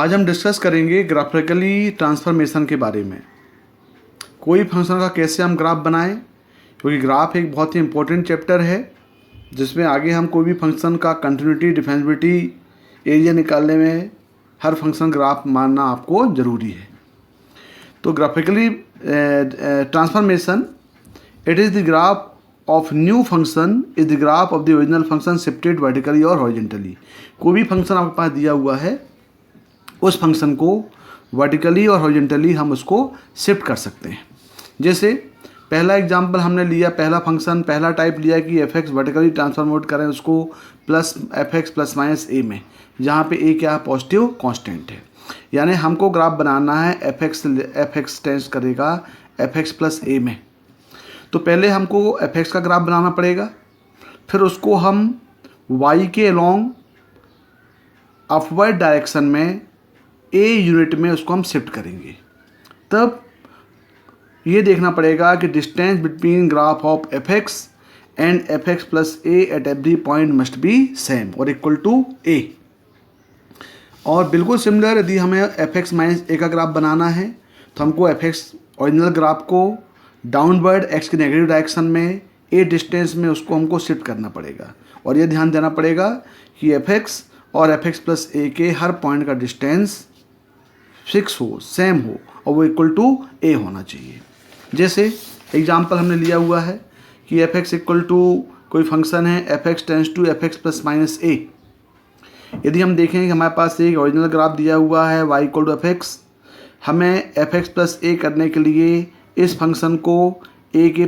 आज हम डिस्कस करेंगे ग्राफिकली ट्रांसफॉर्मेशन के बारे में। कोई फंक्शन का कैसे हम ग्राफ बनाएं, क्योंकि ग्राफ एक बहुत ही इंपॉर्टेंट चैप्टर है जिसमें आगे हम कोई भी फंक्शन का कंटिन्यूटी, डिफरेंशिएबिलिटी, एरिया निकालने में हर फंक्शन ग्राफ मानना आपको ज़रूरी है। तो graphically transformation, it is the graph of new function is the graph of the original function shifted vertically और हॉरिजॉन्टली। कोई भी फंक्शन आपके पास दिया हुआ है, उस फंक्शन को वर्टिकली और हॉरिजॉन्टली हम उसको शिफ्ट कर सकते हैं। जैसे पहला एग्जांपल हमने लिया, पहला फंक्शन, पहला टाइप लिया कि एफ एक्स वर्टिकली ट्रांसफॉर्मेट करें उसको plus f x plus minus a में, जहाँ पे ए क्या है, पॉजिटिव कांस्टेंट है। यानी हमको ग्राफ बनाना है एफ एक्स टेंस करेगा एफ एक्स प्लस ए में। तो पहले हमको एफ एक्स का ग्राफ बनाना पड़ेगा, फिर उसको हम वाई के अलोंग अपवर्ड डायरेक्शन में ए यूनिट में उसको हम शिफ्ट करेंगे। तब ये देखना पड़ेगा कि distance between graph of f x and F x plus A at every point must be same और इक्वल टू ए। और बिल्कुल सिमिलर, यदि हमें एफ एक्स माइनस ए का ग्राफ बनाना है तो हमको एफ एक्स ओरिजिनल ग्राफ को डाउनवर्ड एक्स के नेगेटिव डायरेक्शन में ए डिस्टेंस में उसको हमको शिफ्ट करना पड़ेगा। और ये ध्यान देना पड़ेगा कि एफ एक्स और एफ एक्स प्लस ए के हर पॉइंट का डिस्टेंस फिक्स हो, सेम हो और वो इक्वल टू ए होना चाहिए। जैसे एग्जांपल हमने लिया हुआ है कि एफ एक्स इक्वल टू कोई फंक्शन है f x tends to F x plus minus a. यदि हम देखें कि हमारे पास एक ओरिजिनल ग्राफ दिया हुआ है y equal to F x, हमें एफ एक्स प्लस ए करने के लिए इस फंक्शन को ए के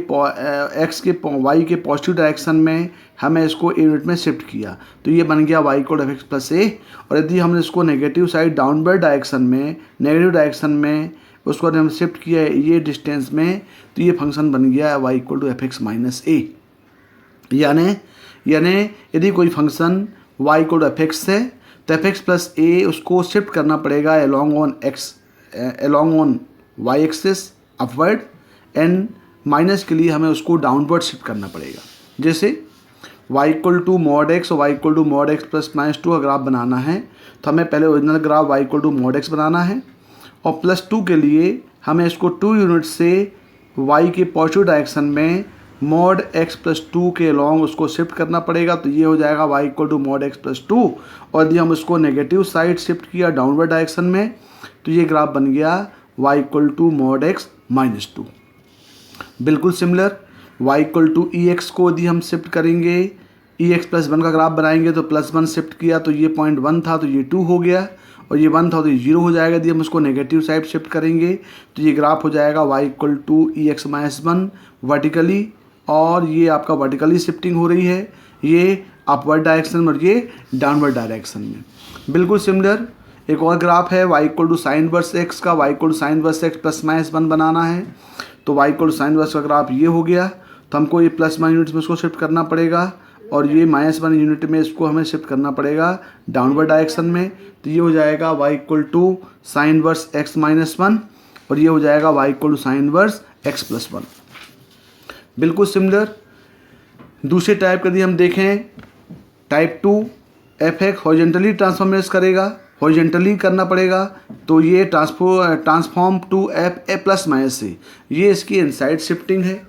एक्स के वाई के पॉजिटिव डायरेक्शन में हमें इसको ए यूनिट में शिफ्ट किया, तो ये बन गया Y equal f x plus a. और यदि हमने इसको नेगेटिव साइड डाउनवर्ड डायरेक्शन में, नेगेटिव डायरेक्शन में उसको हम शिफ्ट किया ये डिस्टेंस में, तो ये फंक्शन बन गया Y equal to F x minus a. यानी यदि कोई function y equal to F x है तो एफ एक्स प्लस ए उसको शिफ्ट करना पड़ेगा along on y axis upward, and minus के लिए हमें उसको डाउनवर्ड शिफ्ट करना पड़ेगा। जैसे y equal to mod x और y equal to mod x plus minus 2 का ग्राफ बनाना है तो हमें पहले original graph y equal to mod x बनाना है, और प्लस 2 के लिए हमें इसको 2 यूनिट से y के पॉजिटिव डायरेक्शन में मॉड x प्लस 2 के अलॉन्ग उसको शिफ्ट करना पड़ेगा। तो ये हो जाएगा y equal to mod x plus 2, और यदि हम उसको नेगेटिव साइड शिफ्ट किया डाउनवर्ड डायरेक्शन में तो ये ग्राफ बन गया y equal to mod x minus 2। बिल्कुल similar, y equal to E x को यदि हम शिफ्ट करेंगे, ई एक्स प्लस 1 का ग्राफ बनाएंगे तो प्लस 1 शिफ्ट किया तो ये पॉइंट 1 था तो ये 2 हो गया, और ये 1 था तो ये 0 हो जाएगा। यदि हम उसको नेगेटिव साइड शिफ्ट करेंगे तो ये ग्राफ हो जाएगा y equal to E x minus 1 vertically, और ये आपका वर्टिकली शिफ्टिंग हो रही है, ये अपवर्ड डायरेक्शन में और ये डाउनवर्ड डायरेक्शन में। बिल्कुल सिमिलर एक और ग्राफ है y equal to sine verse x का, y equal to sine verse x plus minus 1 बनाना है, तो y equal to sine verse का ग्राफ ये हो गया। तो हमको ये प्लस 1 यूनिट में उसको शिफ्ट करना पड़ेगा, और ये माइनस 1 यूनिट में इसको हमें शिफ्ट करना पड़ेगा डाउनवर्ड डायरेक्शन में। तो ये हो जाएगा y equal to sine verse x minus 1, और ये हो जाएगा y equal to sine verse x plus 1। बिल्कुल सिमिलर दूसरे टाइप का यदि हम देखें, type 2 f x horizontally transformate करेगा, हॉरिजॉन्टली करना पड़ेगा, तो ये transform to f a plus minus से, ये इसकी इनसाइड शिफ्टिंग है।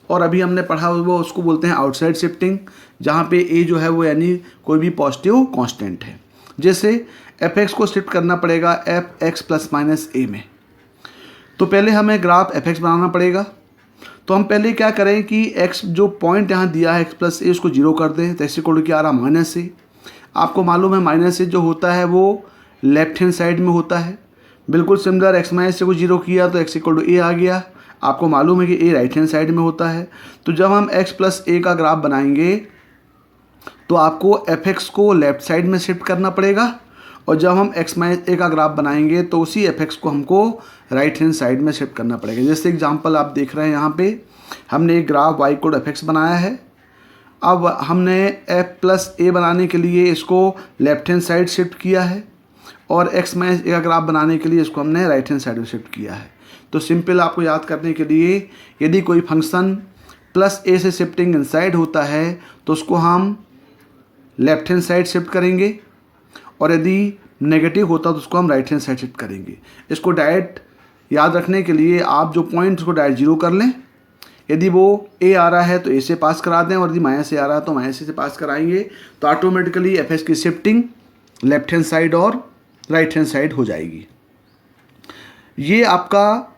और अभी हमने पढ़ा वो उसको बोलते हैं आउटसाइड शिफ्टिंग, जहाँ पे ए जो है वो यानी कोई भी पॉजिटिव कांस्टेंट है। जैसे एफ एक्स को शिफ्ट करना पड़ेगा F x plus minus a में, तो पहले हमें ग्राफ एफ एक्स बनाना पड़ेगा। तो हम पहले क्या करें कि एक्स जो पॉइंट यहाँ दिया है एक्स प्लस ए उसको 0 कर दें, तो एक्स इक्वल टू क्या आ रहा माइनस ए। आपको मालूम है माइनस ए जो होता है वो लेफ्ट हैंड साइड में होता है। बिल्कुल सिमिलर एक्स माइनस ए को 0 किया तो एक्स इक्वल टू ए आ गया। आपको मालूम है कि ए राइट हैंड साइड में होता है, तो जब हम एक्स प्लस ए का ग्राफ बनाएंगे तो आपको एफ एक्स को लेफ्ट साइड में शिफ्ट करना पड़ेगा, और जब हम एक्स माइनस ए का ग्राफ बनाएंगे तो उसी एफ एक्स को हमको राइट हैंड साइड में शिफ्ट करना पड़ेगा। जैसे एग्जांपल आप देख रहे हैं यहाँ पे हमने एक graph y equal to F x बनाया है। अब हमने एफ प्लस ए बनाने के लिए इसको लेफ्ट हैंड साइड शिफ्ट किया है, और एक्स माइनस ए का ग्राफ बनाने के लिए इसको हमने राइट हैंड साइड में शिफ्ट किया है। तो सिंपल आपको याद करने के लिए, यदि कोई फंक्शन प्लस ए से शिफ्टिंग इनसाइड होता है तो उसको हम लेफ्ट हैंड साइड शिफ्ट करेंगे, और यदि नेगेटिव होता है तो उसको हम राइट हैंड साइड शिफ्ट करेंगे। इसको डायरेक्ट याद रखने के लिए आप जो पॉइंट उसको डायरेक्ट जीरो कर लें। यदि वो ए आ रहा है तो ए से पास करा दें, और यदि माइनस ए आ रहा है तो माइनस ए से पास कराएंगे, तो ऑटोमेटिकली एफ एक्स की शिफ्टिंग लेफ्ट हैंड साइड और राइट हैंड साइड हो जाएगी। ये आपका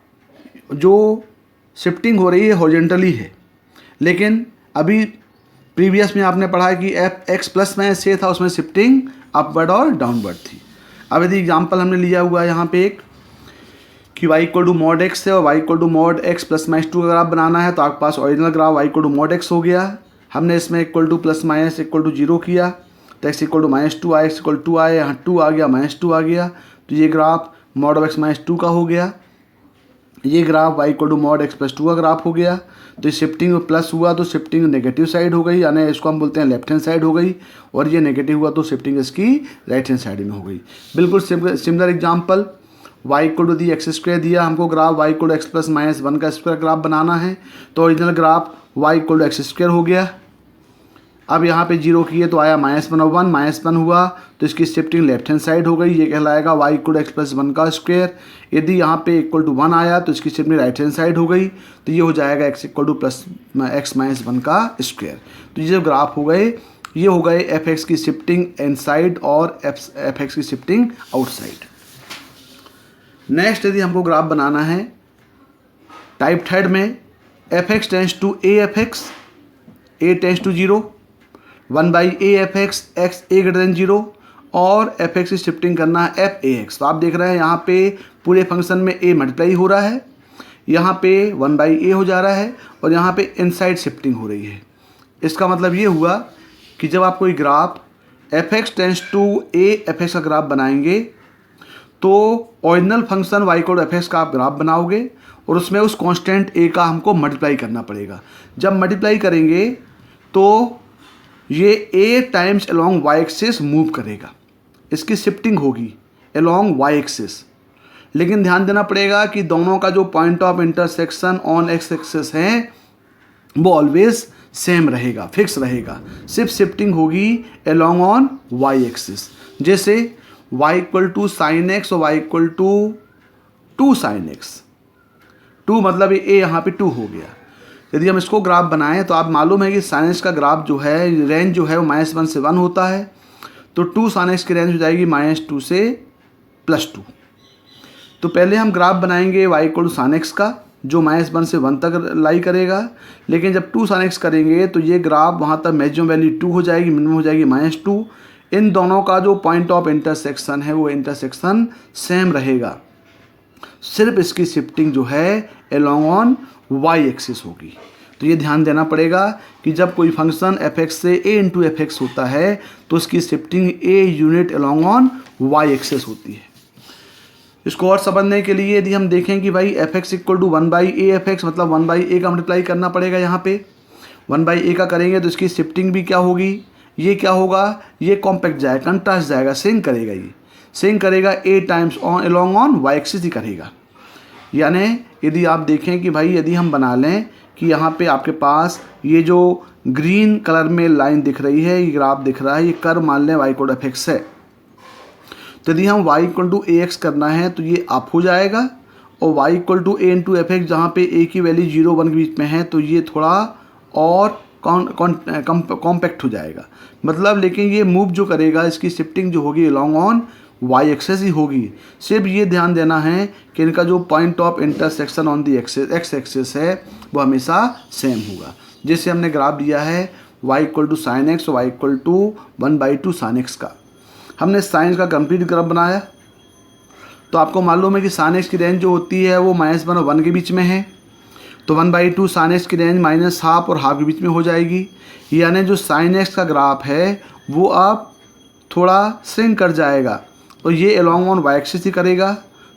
जो शिफ्टिंग हो रही है हॉरिजॉन्टली है, लेकिन अभी प्रीवियस में आपने पढ़ा कि एफ एक्स प्लस माइनस ए था, उसमें शिफ्टिंग अपवर्ड और डाउनवर्ड थी। अब यदि एग्जाम्पल हमने लिया हुआ है यहाँ पे एक कि y equal to mod x है और y equal to mod x plus minus 2 का ग्राफ बनाना है, तो आपके पास original graph y equal to mod x हो गया। हमने इसमें equal to plus minus equal to 0 किया तो x इक्वल टू माइनस 2 आया, x इक्वल 2 आया, यहाँ 2 आ गया, माइनस 2 आ गया, तो ये graph mod of x minus 2 का हो गया। ये graph y equal to mod x plus 2 का ग्राफ हो गया। तो शिफ्टिंग प्लस हुआ तो शिफ्टिंग नेगेटिव साइड हो गई, यानी इसको हम बोलते हैं लेफ्ट हैंड साइड हो गई, और ये नेगेटिव हुआ तो शिफ्टिंग इसकी राइट हैंड साइड में हो गई। बिल्कुल similar example, y equal to the x square दिया हमको graph, y equal to x plus minus 1 का स्क्वायर ग्राफ बनाना है, तो original graph y equal to x square हो गया। अब यहाँ पे 0 किए तो आया -1 माइनस 1 हुआ तो इसकी शिफ्टिंग लेफ्ट हैंड साइड हो गई, ये कहलाएगा y equal to x plus 1 का स्क्वायर। यदि यहाँ पे इक्वल टू 1 आया तो इसकी शिफ्टिंग राइट हैंड साइड हो गई, तो ये हो जाएगा x equal to plus x minus 1 का स्क्वायर। तो ये जो ग्राफ हो गए, ये हो गए एफ एक्स की शिफ्टिंग इनसाइड और एफ एक्स की शिफ्टिंग आउटसाइड। नेक्स्ट यदि हमको ग्राफ बनाना है टाइप थर्ड में, f x tends to a f x, a tends to 0, 1 by a f x, x a greater than 0, और एफ एक्स की शिफ्टिंग करना है एफ ए एक्स। तो आप देख रहे हैं यहाँ पे पूरे फंक्शन में ए मल्टीप्लाई हो रहा है, यहाँ पे 1 बाई ए हो जा रहा है, और यहाँ पे इनसाइड शिफ्टिंग हो रही है। इसका मतलब ये हुआ कि जब आप कोई graph f x tends to a f x का ग्राफ बनाएंगे तो original function y equal to F x का आप ग्राफ बनाओगे, और उसमें उस कांस्टेंट ए का हमको मल्टीप्लाई करना पड़ेगा। जब मल्टीप्लाई करेंगे तो ये a times along y axis move करेगा, इसकी शिफ्टिंग होगी अलोंग वाई एक्सिस। लेकिन ध्यान देना पड़ेगा कि दोनों का जो point of intersection on x axis है वो ऑलवेज सेम रहेगा, फिक्स रहेगा, सिर्फ शिफ्टिंग होगी अलोंग ऑन वाई एक्सिस। जैसे y equal to sine x और y equal to 2 sine x, 2 मतलब ये यहाँ पे 2 हो गया। यदि हम इसको ग्राफ बनाएं तो आप मालूम है कि साइन एक्स का ग्राफ जो है, रेंज जो है वो -1 से 1 होता है, तो 2 साइन एक्स की रेंज हो जाएगी -2 से +2। तो पहले हम ग्राफ बनाएंगे y equal to sine x का, जो -1 से 1 तक लाई करेगा, लेकिन जब 2 साइन एक्स करेंगे तो ये ग्राफ वहाँ तक मैक्सिमम वैल्यू 2 हो जाएगी, मिनिमम हो जाएगी -2। इन दोनों का जो पॉइंट ऑफ इंटरसेक्शन है वो इंटरसेक्शन सेम रहेगा, सिर्फ इसकी शिफ्टिंग जो है अलोंग ऑन वाई एक्सिस होगी। तो ये ध्यान देना पड़ेगा कि जब कोई फंक्शन एफ एक्स से ए इंटू एफ एक्स होता है तो उसकी shifting a unit along on y axis होती है। इसको और समझने के लिए यदि हम देखें कि भाई f x equal to 1 by a f x, मतलब 1 बाई ए का मल्टीप्लाई करना पड़ेगा, यहाँ पे 1 बाई ए का करेंगे तो इसकी शिफ्टिंग भी क्या होगी, ये क्या होगा, ये कॉम्पैक्ट जाएगा, कंट्रास्ट जाएगा, सिंक करेगा, ये सिंक करेगा a times on along on y axis ही करेगा। यानी यदि आप देखें कि भाई यदि हम बना लें कि यहाँ पे आपके पास ये जो ग्रीन कलर में लाइन दिख रही है, ये ग्राफ दिख रहा है, ये कर्व मान लें y equal to F x है, तो यदि हम y equal to a x करना है तो ये अप हो जाएगा, और y equal to a into F x जहाँ पे a की वैल्यू 0 1 के बीच में है तो ये थोड़ा और कॉम्पैक्ट हो जाएगा। मतलब लेकिन ये मूव जो करेगा, इसकी शिफ्टिंग जो होगी अलोंग ऑन वाई एक्सेस ही होगी। सिर्फ ये ध्यान देना है कि इनका जो point of intersection on the x axes है वो हमेशा सेम होगा। जैसे हमने ग्राफ दिया है y equal to sine x और y equal to 1/2 sine x का, हमने साइन का कंप्लीट ग्राफ बनाया, तो आपको मालूम है कि साइन एक्स की रेंज जो होती है वो -1 और 1 के बीच में है, तो 1/2 साइन एक्स की रेंज -1/2 और हाफ के बीच में हो जाएगी। यानी जो साइन एक्स का ग्राफ है वो अब थोड़ा श्रिंक कर जाएगा, और ये अलोंग ऑन वाई एक्सिस ही करेगा,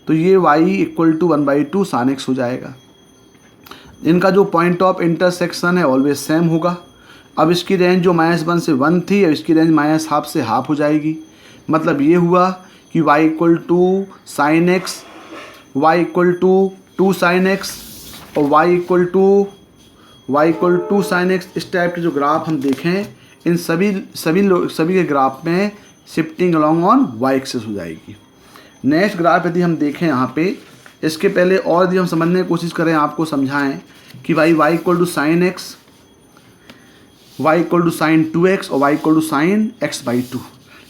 तो ये y equal to 1/2 sine x हो जाएगा। इनका जो पॉइंट ऑफ इंटरसेक्शन है ऑलवेज सेम होगा। अब इसकी रेंज जो -1 से 1 थी, अब इसकी रेंज -1/2 से हाफ हो जाएगी। मतलब ये हुआ कि y equal to sine x, Y equal to 2 sine x और y equal to sine x. इस टाइप के जो ग्राफ हम देखें, इन सभी के ग्राफ में shifting along on y axis हो जाएगी। नेक्स्ट ग्राफ यदि हम देखें यहाँ पे, इसके पहले और यदि हम समझने की कोशिश करें, आपको समझाएं कि भाई y equal to sine x, Y equal to sine 2x और y equal to sine x by 2।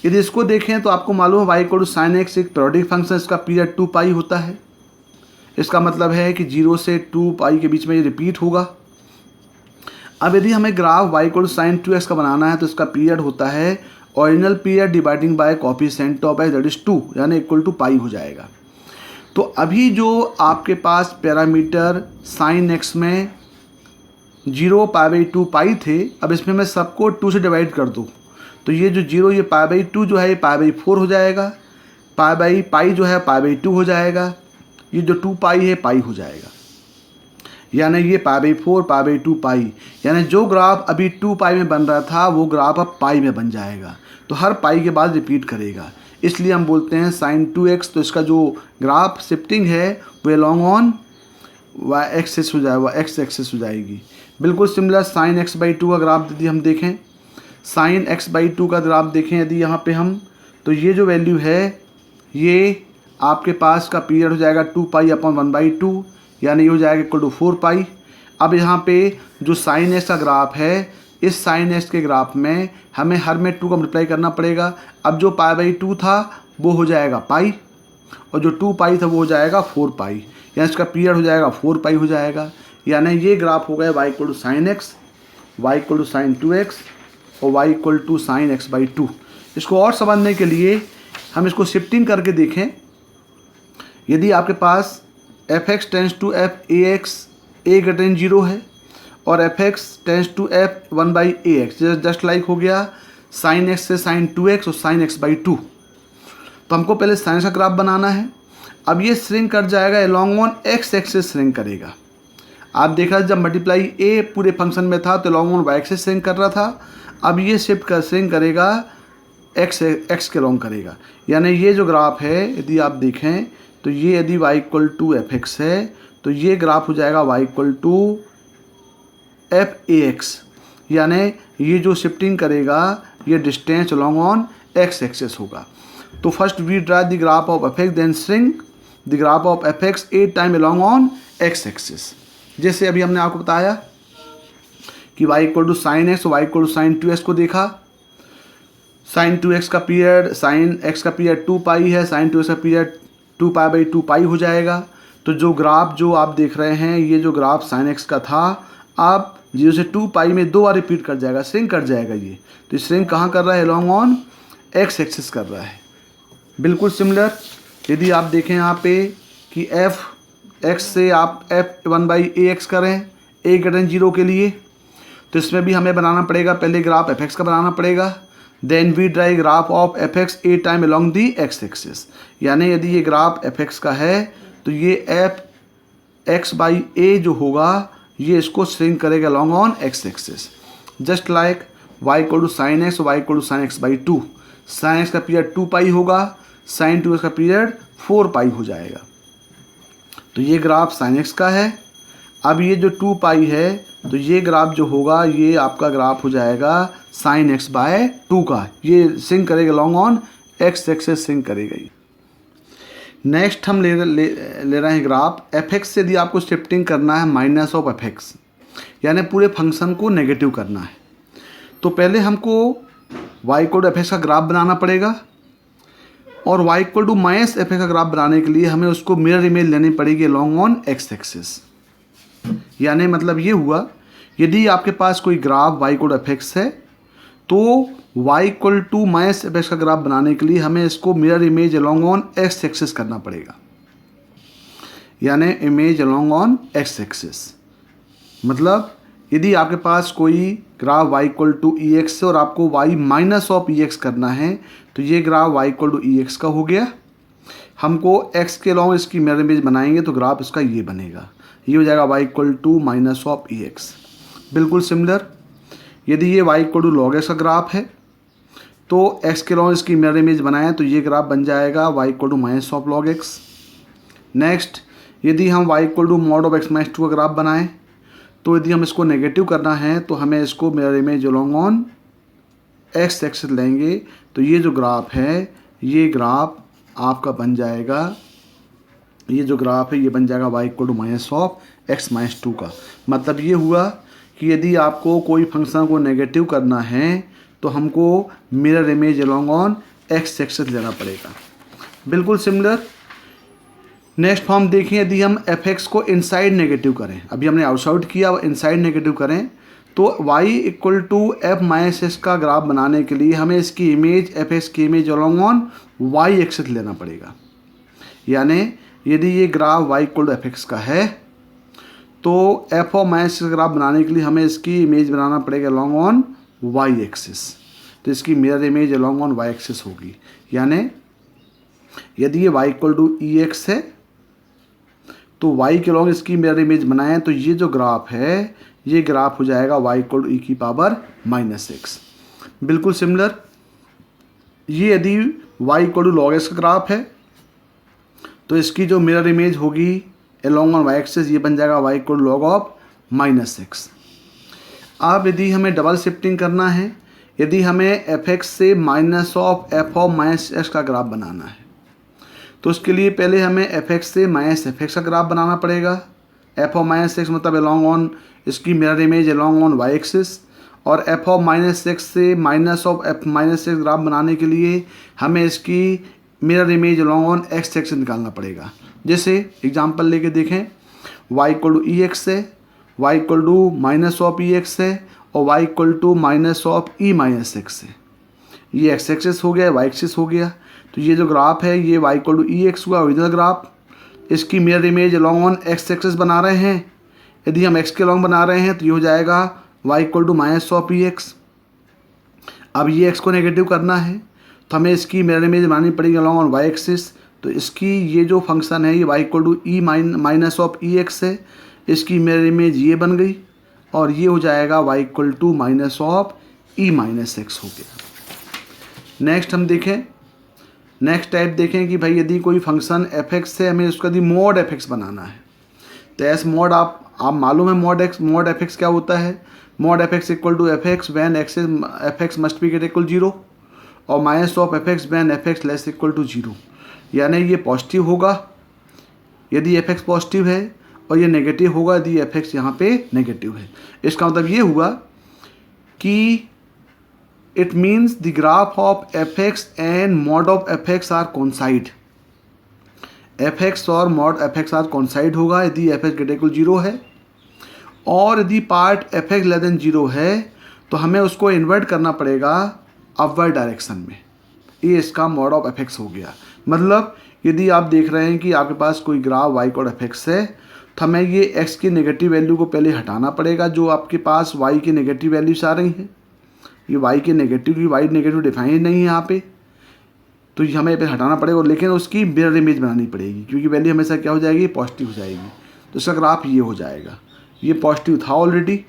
यदि इसको देखें तो आपको मालूम है y equal to sine x एक पीरियोडिक फंक्शन, इसका पीरियड 2 पाई होता है। इसका मतलब है कि 0 से 2 पाई के बीच में ये रिपीट होगा। अब यदि हमें graph y equal to sine 2x का बनाना है तो इसका पीरियड होता है original period dividing by coefficient of x that is 2, यानी इक्वल टू पाई हो जाएगा। तो अभी जो आपके पास पैरामीटर साइन एक्स में 0 पाई बाई 2 पाई थे, अब इसमें मैं सबको 2 से डिवाइड कर दूँ तो ये जो 0 ये पाई बाई 2 जो है ये पाई बाई 4 हो जाएगा, पाई बाई पाई जो है पाई बाई 2 हो जाएगा, ये जो 2 पाई है पाई हो जाएगा, यानी ये पाई बाई 4 पाई बाई 2 पाई, यानी जो ग्राफ अभी 2 पाई में बन रहा था वो ग्राफ अब पाई में बन जाएगा। तो हर पाई के बाद रिपीट करेगा, इसलिए हम बोलते हैं साइन 2x। तो इसका जो ग्राफ शिफ्टिंग है वो लॉन्ग ऑन वाई एक्सिस हो जाएगा, एक्स एक्सिस हो जाएगी। बिल्कुल सिमिलर साइन x बाई 2 का ग्राफ यदि हम देखें, साइन x बाई 2 का ग्राफ देखें यदि यहाँ पे हम, तो ये जो वैल्यू है ये आपके पास का पीरियड हो जाएगा 2 पाई अपॉन 1 बाई 2, यानी ये हो जाएगा इक्वल टू 4 पाई। अब यहाँ पे जो साइन x का ग्राफ है, इस साइन x के ग्राफ में हमें हर में 2 का मल्टीप्लाई करना पड़ेगा। अब जो पाई बाई 2 था वो हो जाएगा पाई, और जो 2 पाई था वो हो जाएगा 4 पाई, यानी इसका पीरियड हो जाएगा 4 पाई हो जाएगा। यानी ये ग्राफ हो गया y equal to sine x, Y equal to sine 2x और y equal to sine x by 2। इसको और समझने के लिए हम इसको शिफ्टिंग करके देखें। यदि आपके पास f(x) tends to f ax a greater than 0 है और f(x) tends to f 1 by ax, just like हो गया साइन x से साइन 2x और साइन x बाई 2। तो हमको पहले साइन का ग्राफ बनाना है। अब ये श्रिंक कर जाएगा along on x axis shrink करेगा। आप देख रहे जब मल्टीप्लाई a पूरे फंक्शन में था तो along on y axis shrink कर रहा था, अब ये शिफ्ट कर श्रिंक करेगा x के लॉन्ग करेगा। यानी ये जो ग्राफ है यदि आप देखें तो ये यदि y equal to F x है तो ये ग्राफ हो जाएगा y equal to f a x, यानी ये जो शिफ्टिंग करेगा ये distance along on x axis होगा। तो first we draw the graph of f x then shrink the graph of f x 8 time along on x axis. जैसे अभी हमने आपको बताया कि y equal to sine x, Y equal to sine 2x को देखा। साइन 2x का period, sign x का पीरियड 2 पाई है, साइन 2x का पीरियड 2 पाई बाई 2 पाई हो जाएगा। तो जो ग्राफ जो आप देख रहे हैं ये जो ग्राफ साइन x का था, आप 0 से 2 पाई में 2 बार रिपीट कर जाएगा, श्रिंक कर जाएगा ये। तो श्रिंक कहाँ कर रहा है? अलॉन्ग ऑन x एक्सिस कर रहा है। बिल्कुल सिमिलर यदि आप देखें यहाँ पे कि f x से आप f 1 बाई ए एक्स करें a ग्रेटर देन 0 के लिए, तो इसमें भी हमें बनाना पड़ेगा, पहले ग्राफ एफ एक्स का बनाना पड़ेगा। Then we draw graph of f x 8 time along the x axis, यानी यदि ये ग्राफ एफ एक्स का है तो ये एफ एक्स बाई ए जो होगा ये इसको श्रिंक करेगा along on x axis. Just like y equal to sine x, Y equal to sine x by 2। Sine x का पीरियड 2 पाई होगा, साइन 2x का पीरियड 4 पाई हो जाएगा। तो ये ग्राफ साइन एक्स का है। अब ये जो 2 पाई है तो ये ग्राफ जो होगा ये आपका ग्राफ हो जाएगा साइन एक्स बाय 2 का, ये सिंक करेगा long on x axis shrink करेगा ये। नेक्स्ट हम ले रहे हैं ग्राफ एफ एक्स से। यदि आपको शिफ्टिंग करना है माइनस ऑफ एफ एक्स, यानी पूरे फंक्शन को नेगेटिव करना है, तो पहले हमको y equal to F x का ग्राफ बनाना पड़ेगा, और y equal to minus f x का ग्राफ बनाने के लिए हमें उसको मिरर इमेज लेनी पड़ेगी लॉन्ग ऑन एक्स एक्सिस। यानी मतलब ये हुआ यदि आपके पास कोई graph y equal to F x है तो y equal to minus f x का ग्राफ बनाने के लिए हमें इसको mirror image along on x axis करना पड़ेगा, यानी image along on x axis. मतलब यदि आपके पास कोई graph y equal to E x है और आपको y minus of e x करना है तो ये graph y equal to E x का हो गया। हमको x के अलॉन्ग इसकी मिरर इमेज बनाएंगे तो ग्राफ इसका ये बनेगा, ये हो जाएगा y equal to minus of e x. बिल्कुल सिमिलर यदि ये y equal to log x का ग्राफ है तो x के अलॉन्ग इसकी मिरर इमेज बनाएं तो ये ग्राफ बन जाएगा y equal to minus of log x. Next यदि हम y equal to mod of x minus 2 का ग्राफ बनाएं तो यदि हम इसको नेगेटिव करना है तो हमें इसको mirror image along on x axis लेंगे तो ये जो ग्राफ है ये ग्राफ आपका बन जाएगा, ये जो ग्राफ है ये बन जाएगा y equal to minus of x minus 2 का। मतलब ये हुआ कि यदि आपको कोई फंक्शन को नेगेटिव करना है तो हमको mirror image along on x axis लेना पड़ेगा। बिल्कुल सिमिलर नेक्स्ट फॉर्म देखें, यदि हम एफ एक्स को इनसाइड नेगेटिव करें, अभी हमने आउटसाइड किया, इनसाइड नेगेटिव करें तो y equal to f minus x का ग्राफ बनाने के लिए हमें इसकी इमेज एफ एक्स की image along on y axis लेना पड़ेगा। यानी यदि ये graph y equal to F x का है तो एफ ऑफ माइनस का ग्राफ बनाने के लिए हमें इसकी इमेज बनाना पड़ेगा अलोंग ऑन y एक्सिस। तो इसकी mirror image along on y axis होगी। यानी यदि ये y equal to E x है तो y के अलोंग इसकी मिरर इमेज बनाएं तो ये जो ग्राफ है ये ग्राफ हो जाएगा y इक्वल टू ई की पावर माइनस एक्स। बिल्कुल सिमिलर ये यदि y equal to log x का ग्राफ है तो इसकी जो मिरर इमेज होगी अलोंग ऑन y एक्सिस ये बन जाएगा y equal to log of minus x. अब यदि हमें डबल शिफ्टिंग करना है, यदि हमें एफ एक्स से minus of f of minus x का ग्राफ बनाना है तो उसके लिए पहले हमें एफ एक्स से माइनस एफ एक्स का ग्राफ बनाना पड़ेगा। एफ ऑफ माइनस एक्स मतलब अलोंग ऑन इसकी mirror image along on y axis, और एफ ऑफ माइनस एक्स से minus of f minus x graph बनाने के लिए हमें इसकी mirror image along on x axis निकालना पड़ेगा। जैसे एग्जांपल लेके देखें, y equal to E x है, y equal to minus of e x है और y equal to minus of e minus X है। ये एक्स एक्सिस हो गया, y एक्सिस हो गया। तो ये जो ग्राफ है ये y equal to E x हुआ ओरिजिनल ग्राफ, इसकी mirror image along on x axis बना रहे हैं। यदि हम x के अलोंग बना रहे हैं तो ये हो जाएगा y equal to minus of e x. अब ये x को नेगेटिव करना है तो हमें इसकी मिरर इमेज बनानी पड़ेगी अलोंग ऑन y एक्सिस। तो इसकी ये जो फंक्शन है ये y equal to e minus of e x है, इसकी मिरर इमेज ये बन गई और ये हो जाएगा y equal to minus of e minus x हो गया। नेक्स्ट हम देखें, नेक्स्ट टाइप देखें कि भाई यदि कोई फंक्शन एफ एक्स है हमें उसका यदि मॉड एफ एक्स बनाना है तो एस मॉड आप मालूम है मॉड एफ एक्स क्या होता है। Mod f x equal to F x when f x must be greater equal 0 और minus of f x when f x less equal to 0। यानी ये पॉजिटिव होगा यदि एफ एक्स पॉजिटिव है और ये नेगेटिव होगा यदि एफ एक्स यहाँ पे नेगेटिव है। इसका मतलब ये हुआ कि it means the graph of f x and mod of f x are coincide. F x और mod f x are coincide होगा यदि एफ एक्स ग्रेटर इक्वल 0 है, और यदि part F x less than 0 है तो हमें उसको इन्वर्ट करना पड़ेगा अपवर्ड डायरेक्शन में। ये इसका मॉड ऑफ एफ एक्स हो गया। मतलब यदि आप देख रहे हैं कि आपके पास कोई ग्राफ y और एफ एक्स है तो हमें ये x की नेगेटिव वैल्यू को पहले हटाना पड़ेगा जो आपके पास y की नेगेटिव वैल्यूज आ रही हैं। ये y के नेगेटिव की y नेगेटिव डिफाइन नहीं है यहाँ पे, तो ये हमें पे हटाना पड़ेगा, लेकिन उसकी मिरर इमेज बनानी पड़ेगी क्योंकि वैल्यू हमेशा क्या हो जाएगी, पॉजिटिव हो जाएगी। तो इसका ग्राफ ये हो जाएगा, ये पॉजिटिव था ऑलरेडी,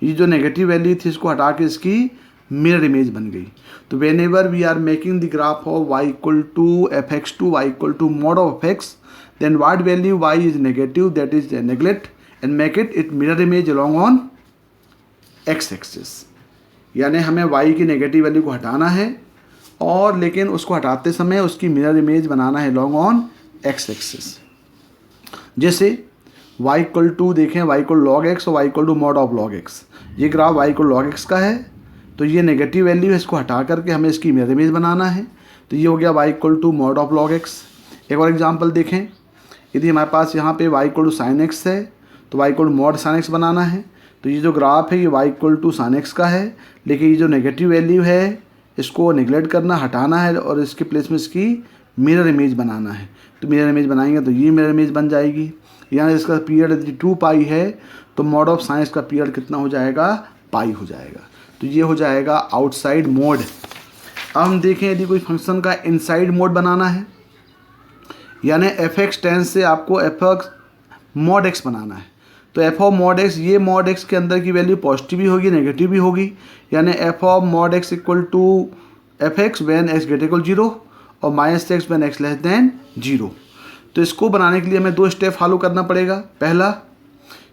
ये जो नेगेटिव वैल्यू थी इसको हटा के इसकी मिरर इमेज बन गई। तो whenever we are making the graph of y equal to F x to y equal to mod of f x, then what value y is negative, that is neglect and make it mirror image along on x axis। यानी हमें y की negative value को हटाना है और लेकिन उसको हटाते समय उसकी मिरर इमेज बनाना है along on x axis। जैसे y इक्वल टू देखें, y इक्वल लॉग एक्स और y equal to mod of log x. ये graph y equal log x का है तो ये नेगेटिव वैल्यू है, इसको हटा करके हमें इसकी मिरर इमेज बनाना है। तो ये हो गया y equal to mod of log x. एक और एग्जांपल देखें, यदि हमारे पास यहाँ पे y equal to sine x है तो y equal to mod sine x बनाना है। तो ये जो ग्राफ है ये y equal to sine x का है, लेकिन ये जो नेगेटिव वैल्यू है इसको नेगलेक्ट करना, हटाना है और इसके प्लेस में इसकी मिरर इमेज बनाना है। तो मिरर इमेज बनाएंगे तो ये मिरर इमेज बन जाएगी। यानी इसका पीरियड यदि 2 पाई है तो मॉड ऑफ साइंस का पीरियड कितना हो जाएगा, पाई हो जाएगा। तो ये हो जाएगा आउटसाइड मोड। अब हम देखें यदि कोई फंक्शन का इनसाइड मोड बनाना है, यानी एफ एक्स टेन से आपको एफ एक्स मॉड एक्स बनाना है। तो एफ ऑफ मॉड एक्स, ये मॉड एक्स के अंदर की वैल्यू पॉजिटिव भी होगी नेगेटिव भी होगी। यानी f of mod x equal to F x when x greater equal 0 और minus x when x less than 0। तो इसको बनाने के लिए हमें 2 स्टेप फॉलो करना पड़ेगा। पहला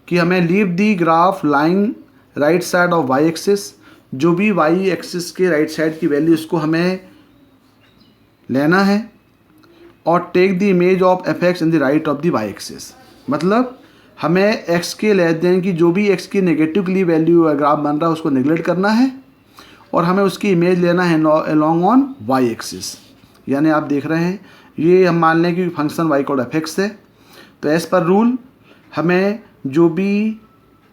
कि हमें leave the graph lying right side of y axis, जो भी वाई एक्सिस के राइट साइड की वैल्यू उसको हमें लेना है और take the image of f x in the right of the y axis. मतलब हमें एक्स के लेस देन की जो भी एक्स की नेगेटिव के लिए वैल्यू ग्राफ बन रहा है उसको नेगलेक्ट करना है और हमें उसकी इमेज लेना है अलॉन्ग ऑन वाई एक्सिस। यानी आप देख रहे हैं ये हम मान लें कि function y called f x है, तो एज़ पर रूल हमें जो भी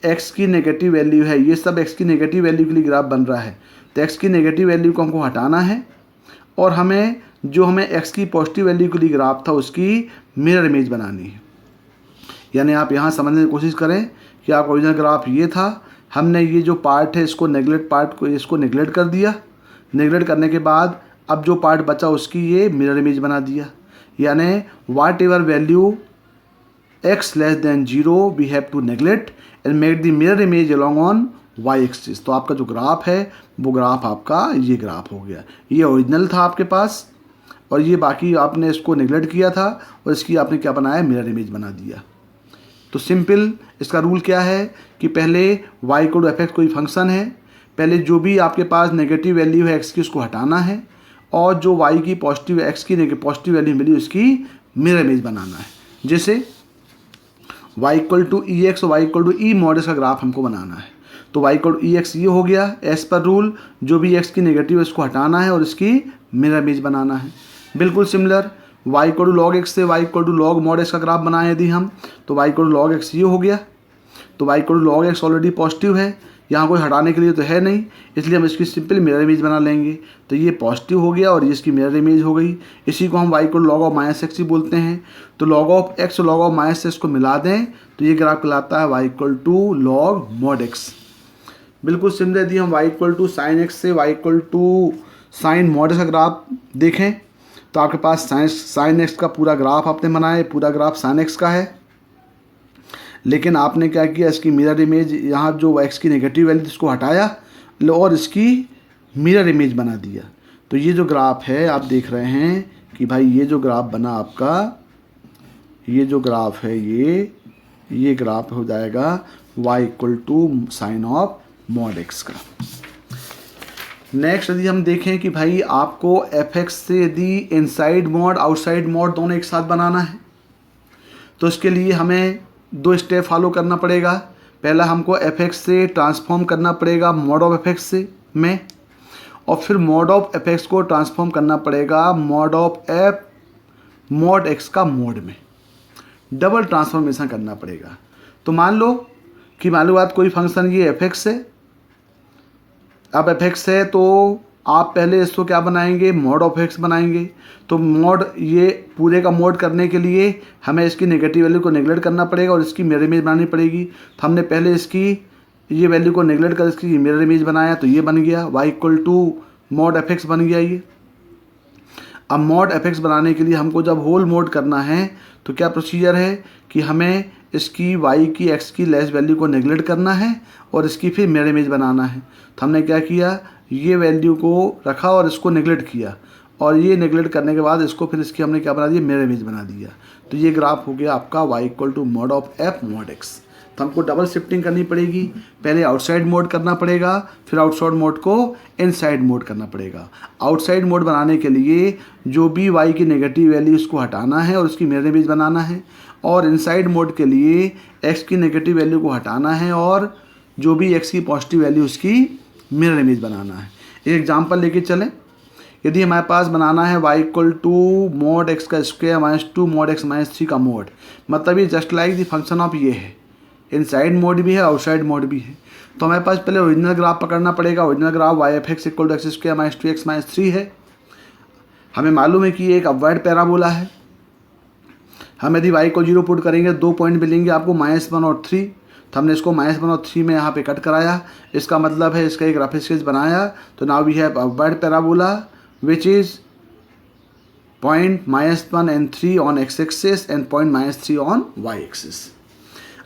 एक्स की नेगेटिव वैल्यू है, ये सब एक्स की नेगेटिव वैल्यू के लिए ग्राफ बन रहा है, तो एक्स की नेगेटिव वैल्यू को हमको हटाना है और हमें जो हमें एक्स की पॉजिटिव वैल्यू के लिए ग्राफ था उसकी मिरर इमेज बनानी है। यानी आप यहाँ समझने की कोशिश करें कि आप ओरिजिनल ग्राफ ये था, हमने ये जो पार्ट है इसको नेगलेक्ट कर दिया। नेगलेक्ट करने के बाद अब जो पार्ट बचा उसकी ये मिरर इमेज बना दिया। यानी whatever value x less than 0 we have to neglect and make the mirror image along on y axis. तो आपका जो ग्राफ है वो ग्राफ आपका ये ग्राफ हो गया। ये ओरिजिनल था आपके पास और ये बाकी आपने इसको नेगलेक्ट किया था और इसकी आपने क्या बनाया, मिरर इमेज बना दिया। तो सिंपल इसका रूल क्या है कि पहले y को एफ एक्स कोई फंक्शन है, पहले जो भी आपके पास नेगेटिव वैल्यू है x की उसको हटाना है और जो y की पॉजिटिव x की पॉजिटिव वैल्यू मिली उसकी मिरर इमेज बनाना है। जैसे y equal to E x और y equal to e mod का ग्राफ हमको बनाना है, तो y equal to E x ये हो गया। एज पर रूल जो भी x की नेगेटिव है उसको हटाना है और इसकी मिरर इमेज बनाना है। बिल्कुल similar y equal to log x से y equal to log mod x का ग्राफ बनाए यदि हम, तो y equal to log x ये हो गया। तो y equal to log x already positive है, यहाँ कोई हटाने के लिए तो है नहीं, इसलिए हम इसकी सिंपल मिरर इमेज बना लेंगे। तो ये पॉजिटिव हो गया और ये इसकी मिरर इमेज हो गई। इसी को हम y equal log of minus x ही बोलते हैं। तो लॉग ऑफ एक्स और लॉग ऑफ माइनस एक्स को मिला दें तो ये ग्राफ कहलाता है y equal to log mod x. बिल्कुल सिमिलर यदि हम y equal to sine x से y equal to sine mod का ग्राफ देखें तो आपके पास साइन एक्स का पूरा ग्राफ आपने बनाया, पूरा ग्राफ साइन एक्स का है, लेकिन आपने क्या किया, इसकी मिरर इमेज यहाँ जो एक्स की नेगेटिव वैल्यू इसको हटाया और इसकी मिरर इमेज बना दिया। तो ये जो ग्राफ है आप देख रहे हैं कि भाई ये जो ग्राफ बना आपका, ये जो ग्राफ है ये ग्राफ हो जाएगा y equal to sine of mod x का। नेक्स्ट यदि हम देखें कि भाई आपको एफ एक्स से यदि इनसाइड मॉड आउटसाइड मॉड दोनों एक साथ बनाना है तो इसके लिए हमें 2 स्टेप फॉलो करना पड़ेगा। पहला हमको एफ एक्स से ट्रांसफॉर्म करना पड़ेगा मॉड ऑफ एफ एक्स से में, और फिर मॉड ऑफ एफ एक्स को ट्रांसफॉर्म करना पड़ेगा mod of f mod x का मोड में। डबल ट्रांसफॉर्मेशन करना पड़ेगा। तो मान लो बात कोई फंक्शन ये एफ एक्स है, अब एफ एक्स है तो आप पहले इसको क्या बनाएंगे, मॉड ऑफ एक्स बनाएंगे। तो मॉड ये पूरे का मॉड करने के लिए हमें इसकी नेगेटिव वैल्यू को नेगलेक्ट करना पड़ेगा और इसकी मिरर इमेज बनानी पड़ेगी। तो हमने पहले इसकी ये वैल्यू को नेगलेक्ट कर इसकी मिरर इमेज बनाया, तो ये बन गया y equal to mod f x बन गया ये। अब मॉड एफ एक्स बनाने के लिए हमको जब होल मॉड करना है तो क्या प्रोसीजर है कि हमें इसकी y की x की लेस वैल्यू को नेगलेक्ट करना है और इसकी फिर मिरर इमेज बनाना है। तो हमने क्या किया, ये वैल्यू को रखा और इसको नेगलेक्ट किया और ये नेगलेक्ट करने के बाद इसको फिर इसकी हमने क्या बना दिया, मिरर इमेज बना दिया। तो ये ग्राफ हो गया आपका y equal to mod of f mod x. तो हमको डबल शिफ्टिंग करनी पड़ेगी, पहले आउटसाइड मोड करना पड़ेगा, फिर आउटसाइड मोड को इनसाइड मोड करना पड़ेगा। आउटसाइड मोड बनाने के लिए जो भी y की नेगेटिव वैल्यू उसको हटाना है और उसकी मिरर इमेज बनाना है, और इनसाइड मोड के लिए x की नेगेटिव वैल्यू को हटाना है और जो भी x की पॉजिटिव वैल्यू उसकी मिरर इमेज बनाना है। एक एग्जांपल लेके चलें, यदि हमारे पास बनाना है y equal to mod x का square minus 2 mod x minus 3 का मोड, मतलब ये just like the function of ये है, इनसाइड मोड भी है आउटसाइड मोड भी है। तो हमारे पास पहले ओरिजिनल ग्राफ पकड़ना पड़ेगा। Original graph y f x equal to x square minus 2x minus 3 है। हमें मालूम है कि ये एक अपवर्ड पैराबोला है। हम यदि y को 0 पुट करेंगे 2 पॉइंट मिलेंगे आपको -1 और 3। तो हमने इसको -1 और 3 में यहाँ पे कट कराया, इसका मतलब है इसका एक रफ स्केच बनाया। तो now we have upward parabola which is point -1 and 3 on x axis and point -3 on y axis.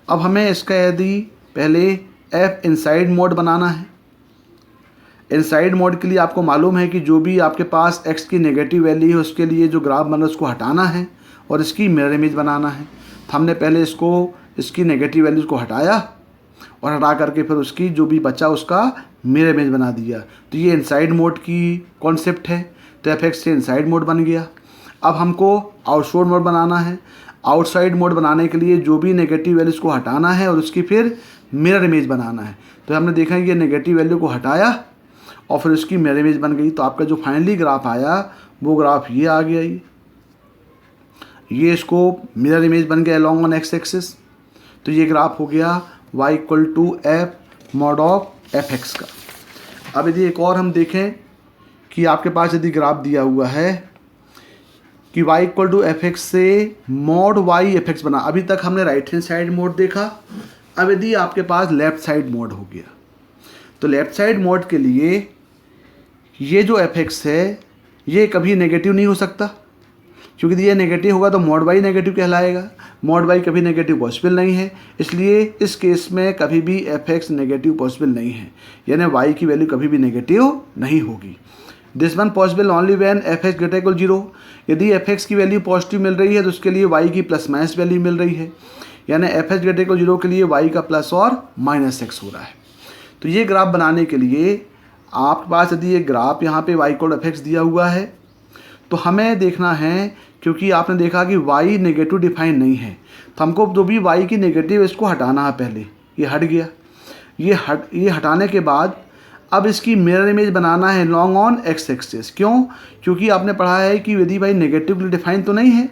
अब हमें इसका यदि पहले एफ इनसाइड मोड बनाना है, इनसाइड मोड के लिए आपको मालूम है कि जो भी आपके पास x की नेगेटिव वैल्यू है उसके लिए जो ग्राफ बन रहा है उसको हटाना है और इसकी मिरर इमेज बनाना है। तो हमने पहले इसकी नेगेटिव वैल्यूज़ को हटाया और हटा करके फिर उसकी जो भी बचा उसका मिरर इमेज बना दिया। तो ये इनसाइड मोड की कॉन्सेप्ट है। तो एफ से इनसाइड मोड बन गया। अब हमको आउटसाइड मोड बनाना है। आउटसाइड मोड बनाने के लिए जो भी नेगेटिव वैल्यूज़ को हटाना है और उसकी फिर मिरर इमेज बनाना है। तो हमने देखा ये नेगेटिव वैल्यू को हटाया और फिर उसकी मिरर इमेज बन गई। तो आपका जो फाइनली ग्राफ आया वो ग्राफ ये आ गया। ये इसको मिरर इमेज बन गया अलॉन्ग ऑन एक्स एक्सिस। तो ये ग्राफ हो गया y equal to f mod of f x का। अब यदि एक और हम देखें कि आपके पास यदि ग्राफ दिया हुआ है कि y equal to F x से मॉड वाई एफ एक्स बना। अभी तक हमने राइट हैंड साइड मोड देखा। अब यदि आपके पास लेफ्ट साइड मोड हो गया तो लेफ्ट साइड मोड के लिए ये जो एफ एक्स है ये कभी नेगेटिव नहीं हो सकता, क्योंकि ये नेगेटिव होगा तो मॉड वाई नेगेटिव कहलाएगा। मॉड वाई कभी नेगेटिव पॉसिबल नहीं है, इसलिए इस केस में कभी भी एफ एक्स नेगेटिव पॉसिबल नहीं है, यानी वाई की वैल्यू कभी भी नेगेटिव नहीं होगी। This one possible only when F x greater equal 0। यदि एफ एक्स की वैल्यू पॉजिटिव मिल रही है तो उसके लिए वाई की प्लस माइनस वैल्यू मिल रही है, यानी एफ एक्स ग्रेटर इक्वल 0 के लिए वाई का प्लस और माइनस एक्स हो रहा है। तो ये ग्राफ बनाने के लिए आपके पास यदि ये ग्राफ यहाँ पे वाई इक्वल एफ एक्स दिया हुआ है तो हमें देखना है, क्योंकि आपने देखा कि y नेगेटिव डिफाइन नहीं है, तो हमको जो भी y की नेगेटिव इसको हटाना है। पहले ये हट गया। ये हटाने के बाद अब इसकी मिरर इमेज बनाना है लॉन्ग ऑन एक्स एक्सिस। क्यों? क्योंकि आपने पढ़ा है कि यदि भाई नेगेटिवली डिफाइन तो नहीं है,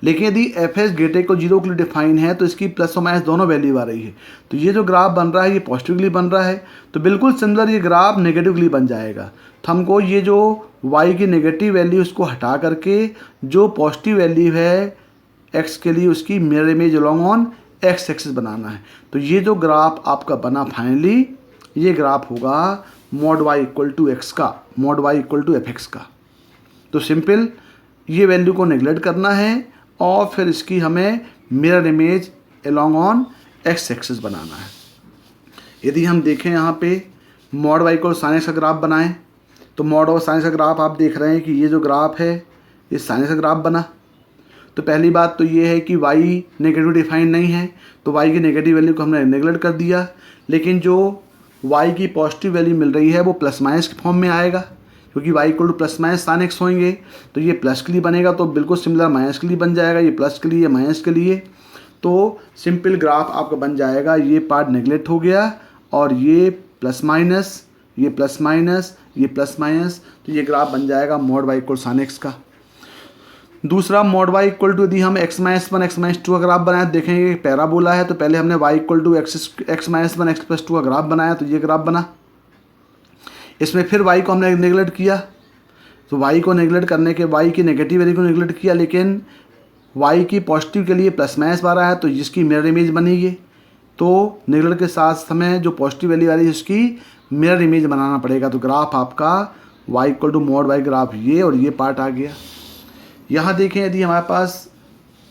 लेकिन यदि एफ एस ग्रेटर इक्वल 0 के लिए डिफाइन है तो इसकी प्लस और माइनस दोनों वैल्यू आ रही है। तो ये जो ग्राफ बन रहा है ये पॉजिटिवली बन रहा है, तो बिल्कुल सिमिलर ये ग्राफ नेगेटिवली बन जाएगा। तो हमको ये जो y की नेगेटिव वैल्यू उसको हटा करके जो पॉजिटिव वैल्यू है x के लिए उसकी mirror image along on x axis बनाना है। तो ये जो ग्राफ आपका बना फाइनली ये ग्राफ होगा mod y equal to x का, mod y equal to F x का। तो सिंपल ये वैल्यू को नेगलेक्ट करना है और फिर इसकी हमें mirror image along on x axis बनाना है। यदि हम देखें यहाँ पे mod y equal sine x का ग्राफ बनाएं तो मॉड ऑफ साइन का ग्राफ आप देख रहे हैं कि ये जो ग्राफ है ये साइन का ग्राफ बना। तो पहली बात तो ये है कि y नेगेटिव डिफाइन नहीं है, तो y की नेगेटिव वैल्यू को हमने नेगलेक्ट कर दिया, लेकिन जो y की पॉजिटिव वैल्यू मिल रही है वो प्लस माइनस के फॉर्म में आएगा, क्योंकि y equal to plus minus sine x होंगे। तो ये प्लस के लिए बनेगा तो बिल्कुल सिमिलर माइनस के लिए बन जाएगा, ये प्लस के लिए माइनस के लिए। तो सिंपल ग्राफ आपका बन जाएगा, ये पार्ट नेगलेक्ट हो गया और ये प्लस माइनस, ये प्लस माइनस, ये प्लस माइनस, तो ये ग्राफ बन जाएगा mod y equal sine x का। दूसरा मॉड वाई इक्वल टू यदि हम एक्स माइनस 1 एक्स माइनस 2 का ग्राफ बनाए, देखेंगे पैराबोला है, तो पहले हमने y equal to x minus 1 x plus 2 का ग्राफ बनाया, तो ये ग्राफ बना। इसमें फिर वाई को हमने नेगलेक्ट किया, तो वाई को नेगलेक्ट करने के वाई की नेगेटिव वैल्यू को नेगलेक्ट किया, लेकिन वाई की पॉजिटिव के लिए प्लस माइनस आ रहा है तो जिसकी मिरर इमेज बनेगी। तो नेगलेक्ट के साथ हमें जो पॉजिटिव वैल्यू आ रही है उसकी मिरर इमेज बनाना पड़ेगा। तो ग्राफ आपका y equal to mod y graph ये और ये पार्ट आ गया। यहाँ देखें यदि हमारे पास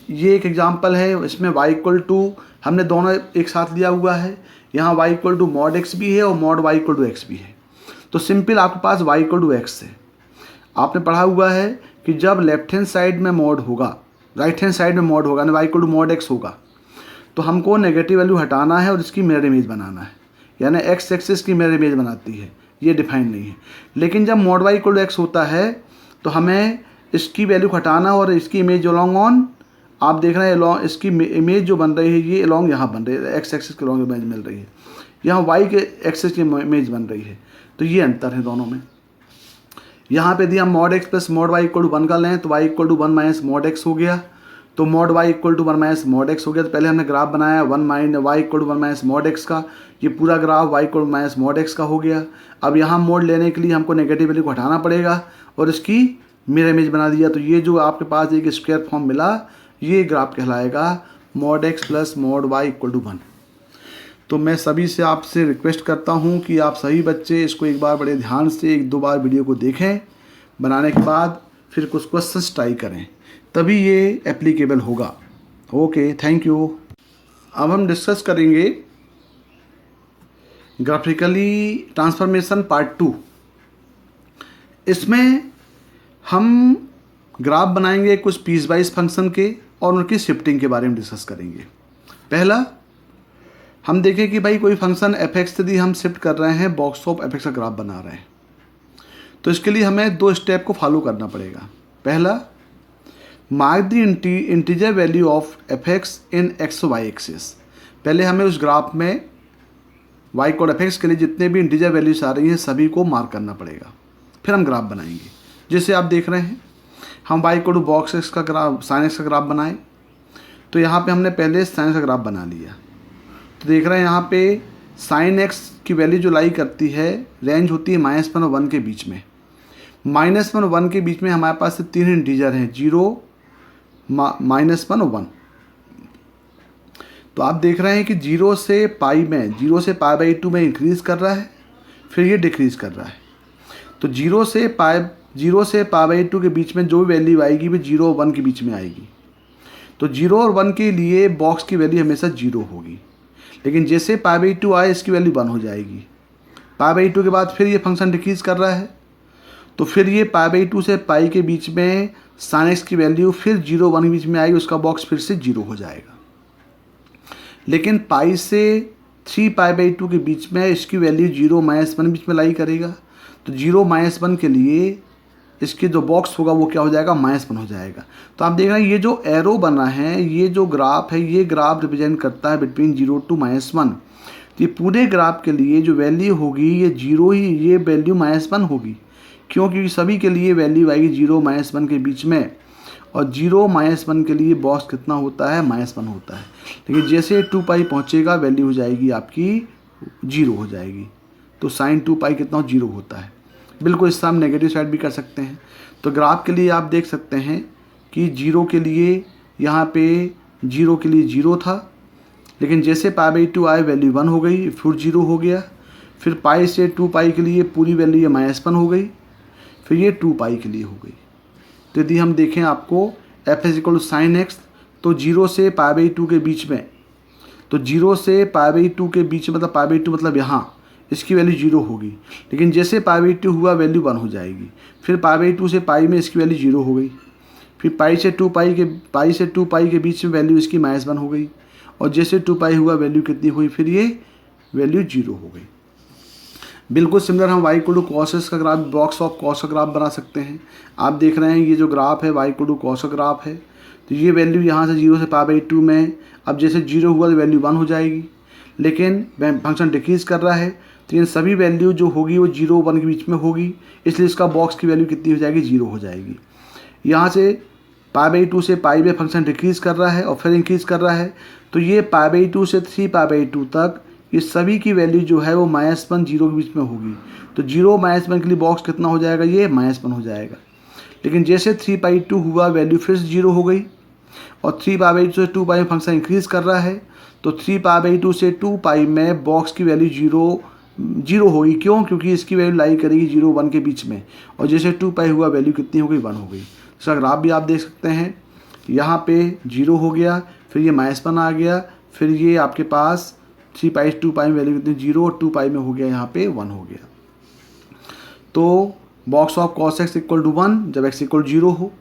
ये एक एग्जांपल है, इसमें y इक्वल टू हमने दोनों एक साथ लिया हुआ है, यहाँ y equal to mod x भी है और mod y equal to x भी है। तो सिंपल आपके पास y इक्वल टू x है। आपने पढ़ा हुआ है कि जब लेफ्ट हैंड साइड में मॉड होगा, राइट हैंड साइड में मॉड होगा ना y equal to mod x होगा, तो हमको नेगेटिव वैल्यू हटाना है और इसकी मिरर इमेज बनाना है, यानी एक्स एक्सिस की मिरर इमेज बनाती है, ये डिफाइन नहीं है। लेकिन जब mod y equal to x होता है तो हमें इसकी वैल्यू हटाना और इसकी इमेज अलॉन्ग ऑन, आप देख रहे हैं अलॉन्ग इसकी इमेज जो बन रही है ये अलॉन्ग यहाँ बन रही है, एक्स एक्सिस के अलॉन्ग इमेज मिल रही है, यहाँ वाई के एक्सिस की इमेज बन रही है। तो ये अंतर है दोनों में। यहाँ पे यदि हम mod x plus mod y equal to 1 कर लें तो Y equal to 1 minus mod x हो गया, तो mod y equal to 1 minus mod x हो गया। तो पहले हमने ग्राफ बनाया 1 minus y equal to 1 minus mod x का, ये पूरा graph y equal to minus mod x का हो गया। अब यहाँ मोड लेने के लिए हमको नेगेटिव वैल्यू को हटाना पड़ेगा और इसकी मिरर इमेज बना दिया। तो ये जो आपके पास एक स्क्वायर फॉर्म मिला ये ग्राफ कहलाएगा mod x plus mod y equal to 1। तो मैं सभी से आपसे रिक्वेस्ट करता हूँ कि आप सभी बच्चे इसको एक बार बड़े ध्यान से 1-2 बार वीडियो को देखें, बनाने के बाद फिर कुछ क्वेश्चंस ट्राई करें, तभी ये एप्लीकेबल होगा। Okay, thank you. अब हम डिस्कस करेंगे ग्राफिकली ट्रांसफॉर्मेशन पार्ट 2। इसमें हम ग्राफ बनाएंगे कुछ पीस वाइज फंक्शन के और उनकी शिफ्टिंग के बारे में डिस्कस करेंगे। पहला हम देखें कि भाई कोई फंक्शन एफ एक्स यदि हम शिफ्ट कर रहे हैं, बॉक्स ऑफ एफ एक्स का ग्राफ बना रहे हैं, तो इसके लिए हमें 2 स्टेप को फॉलो करना पड़ेगा। पहला, mark the integer value of f x in x y axis. पहले हमें उस ग्राफ में वाई कोड एफ एक्स के लिए जितने भी इंटीजर वैल्यूज आ रही हैं सभी को मार्क करना पड़ेगा, फिर हम ग्राफ बनाएंगे। जैसे आप देख रहे हैं, हम वाई कोड बॉक्स एक्स का ग्राफ, साइन एक्स का ग्राफ बनाए, तो यहाँ पे हमने पहले साइन एक्स का ग्राफ बना लिया। तो देख रहे हैं यहाँ पे साइन एक्स की वैल्यू जो लाई करती है, रेंज होती है -1 और 1 के बीच में। -1 और 1 के बीच में हमारे पास 3 इंटीजर हैं, 0, -1 और 1। तो आप देख रहे हैं कि 0 से पाई में, 0 से π/2 में इंक्रीज़ कर रहा है, फिर ये डिक्रीज़ कर रहा है। तो 0 से π/2 के बीच में जो वैल्यू आएगी वो 0 और 1 के बीच में आएगी। तो 0 और 1 के लिए बॉक्स की वैल्यू हमेशा 0 होगी, लेकिन जैसे π/2 आए इसकी वैल्यू 1 हो जाएगी। π/2 के बाद फिर ये फंक्शन डिक्रीज़ कर रहा है, तो फिर ये π/2 से पाई के बीच में साइन एक्स की वैल्यू फिर 0 1 के बीच में आएगी, उसका बॉक्स फिर से 0 हो जाएगा। लेकिन पाई से 3π/2 के बीच में इसकी वैल्यू 0 -1 के बीच में लाई करेगा, तो 0 -1 के लिए इसके जो बॉक्स होगा वो क्या हो जाएगा, -1 हो जाएगा। तो आप देख रहे हैं ये जो एरो बना है, ये जो ग्राफ है, ये ग्राफ रिप्रेजेंट करता है बिटवीन 0 to -1। तो ये पूरे ग्राफ के लिए जो वैल्यू होगी ये 0 ही, ये वैल्यू -1 होगी, क्योंकि सभी के लिए वैल्यू आएगी 0 -1 के बीच में, और 0 -1 के लिए बॉक्स कितना होता है, -1 होता है। लेकिन जैसे 2π पहुँचेगा वैल्यू हो जाएगी आपकी 0 हो जाएगी। तो sin 2π कितना 0 होता है। बिल्कुल इससे हम नेगेटिव साइड भी कर सकते हैं। तो ग्राफ के लिए आप देख सकते हैं कि 0 के लिए यहाँ पे 0 के लिए 0 था, लेकिन जैसे π/2 आए वैल्यू 1 हो गई, फिर 0 हो गया, फिर पाई से 2π के लिए पूरी वैल्यू ये -1 हो गई, फिर ये 2π के लिए हो गई। तो यदि हम देखें आपको f = sin x, तो 0 से π/2 के बीच में, तो 0 से π/2 के बीच में मतलब π/2 मतलब यहाँ इसकी वैल्यू 0 होगी, लेकिन जैसे π/2 हुआ वैल्यू 1 हो जाएगी। फिर π/2 से पाई में इसकी वैल्यू 0 हो गई, फिर पाई से 2π के बीच में वैल्यू इसकी -1 हो गई, और जैसे 2π हुआ वैल्यू कितनी हुई, फिर ये वैल्यू 0 हो गई। बिल्कुल सिमिलर हम y = cos x का ग्राफ, बॉक्स ऑफ cos का ग्राफ बना सकते हैं। आप देख रहे हैं ये जो ग्राफ है y = cos का ग्राफ है, तो ये वैल्यू यहाँ से 0 से π/2 में, अब जैसे 0 हुआ तो वैल्यू 1 हो जाएगी, लेकिन फंक्शन डिक्रीज़ कर रहा है, तो इन सभी वैल्यू जो होगी वो 0 1 के बीच में होगी, इसलिए इसका बॉक्स की वैल्यू कितनी हो जाएगी, 0 हो जाएगी। यहाँ से π/2 से पाई में फंक्शन डिक्रीज़ कर रहा है और फिर इंक्रीज़ कर रहा है, तो ये π/2 से 3π/2 तक ये सभी की वैल्यू जो है वो -1 0 के बीच में होगी। तो 0 -1 के लिए बॉक्स कितना हो जाएगा, ये -1 हो जाएगा। लेकिन जैसे 3π/2 हुआ वैल्यू फिर से 0 हो गई, और 3π/2 से 2π में फंक्शन इंक्रीज़ कर रहा है, तो 3π/2 से 2π में बॉक्स की वैल्यू 0 होगी। क्यों? क्योंकि इसकी वैल्यू लाई करेगी 0 1 के बीच में, और जैसे 2π हुआ वैल्यू कितनी हो गई, 1 हो गई। इसका ग्राफ भी आप देख सकते हैं, यहाँ पे 0 हो गया, फिर ये -1 आ गया, फिर ये आपके पास 3π से 2π में वैल्यू कितनी 0 और 2π में हो गया यहाँ पे 1 हो गया। तो बॉक्स ऑफ cos x = 1 जब x = 0 हो।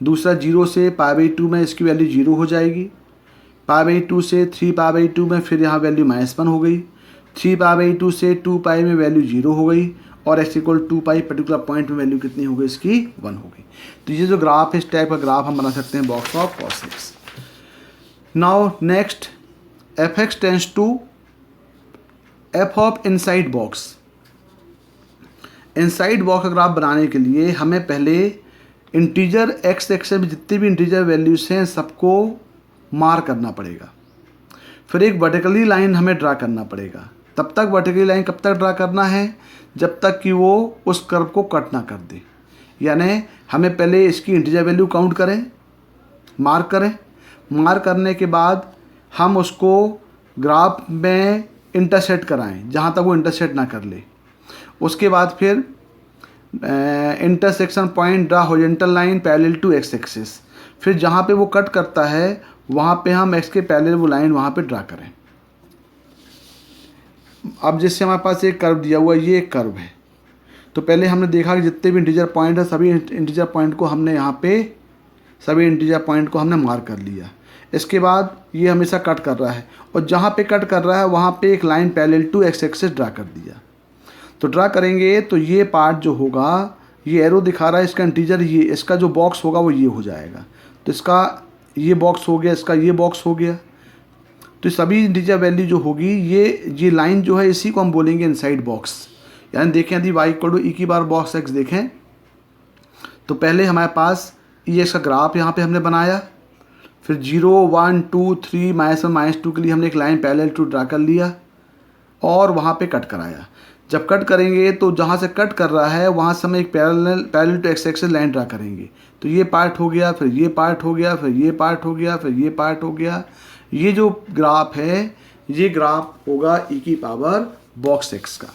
दूसरा 0 से π/2 में इसकी वैल्यू 0 हो जाएगी, π/2 से 3π/2 में फिर यहाँ वैल्यू -1 हो गई, 3π/2 से 2π में वैल्यू 0 हो गई, और x = 2π पर्टिकुलर पॉइंट में वैल्यू कितनी हो गई, इसकी 1 हो गई। तो ये जो ग्राफ है, इस टाइप का ग्राफ हम बना सकते हैं box of cos x। Now next, f(x) tends to f of inside box. Inside box का ग्राफ बनाने के लिए हमें पहले इंटीजर x एक्सिस में जितने भी इंटीजर वैल्यूज हैं सबको मार्क करना पड़ेगा, फिर एक वर्टिकली लाइन हमें ड्रा करना पड़ेगा। तब तक वर्टिकली लाइन कब तक ड्रा करना है, जब तक कि वो उस कर्व को कट ना कर दे। यानी हमें पहले इसकी इंटीजर वैल्यू काउंट करें, मार्क करें, मार्क करने के बाद हम उसको ग्राफ में इंटरसेक्ट कराएं जहाँ तक वो इंटरसेक्ट ना कर ले। उसके बाद फिर intersection point draw horizontal line parallel to x axis. फिर जहाँ पे वो कट करता है वहाँ पे हम x के पैरेलल वो लाइन वहाँ पे ड्रा करें। अब जैसे हमारे पास एक कर्व दिया हुआ है, ये एक कर्व है, तो पहले हमने देखा कि जितने भी इंटीजर पॉइंट है सभी इंटीजर पॉइंट को हमने यहाँ पे सभी इंटीजर पॉइंट को हमने मार्क कर लिया। इसके बाद ये हमेशा कट कर रहा है, और जहाँ पे कट कर रहा है वहाँ पे एक line parallel to x axis draw कर दिया। तो ड्रा करेंगे तो ये पार्ट जो होगा, ये एरो दिखा रहा है इसका इंटीजर, ये इसका जो बॉक्स होगा वो ये हो जाएगा। तो इसका ये बॉक्स हो गया, इसका ये बॉक्स हो गया। तो सभी इंटीजर वैल्यू जो होगी, ये लाइन जो है इसी को हम बोलेंगे इनसाइड बॉक्स। यानी देखें यदि y इक्वल टू ई की बार बॉक्स x देखें तो पहले हमारे पास ई एक्स का ग्राफ यहाँ पे हमने बनाया, फिर 0 1 2 3 -1 -2 के लिए हमने एक लाइन पैरेलल टू ड्रा कर लिया और वहाँ पे कट कराया। जब कट करेंगे तो जहाँ से कट कर रहा है वहाँ से हम एक parallel to x axis line draw करेंगे। तो ये पार्ट हो गया, फिर ये पार्ट हो गया, फिर ये पार्ट हो गया, फिर ये पार्ट हो गया। ये जो ग्राफ है ये ग्राफ होगा ई की पावर बॉक्स एक्स का।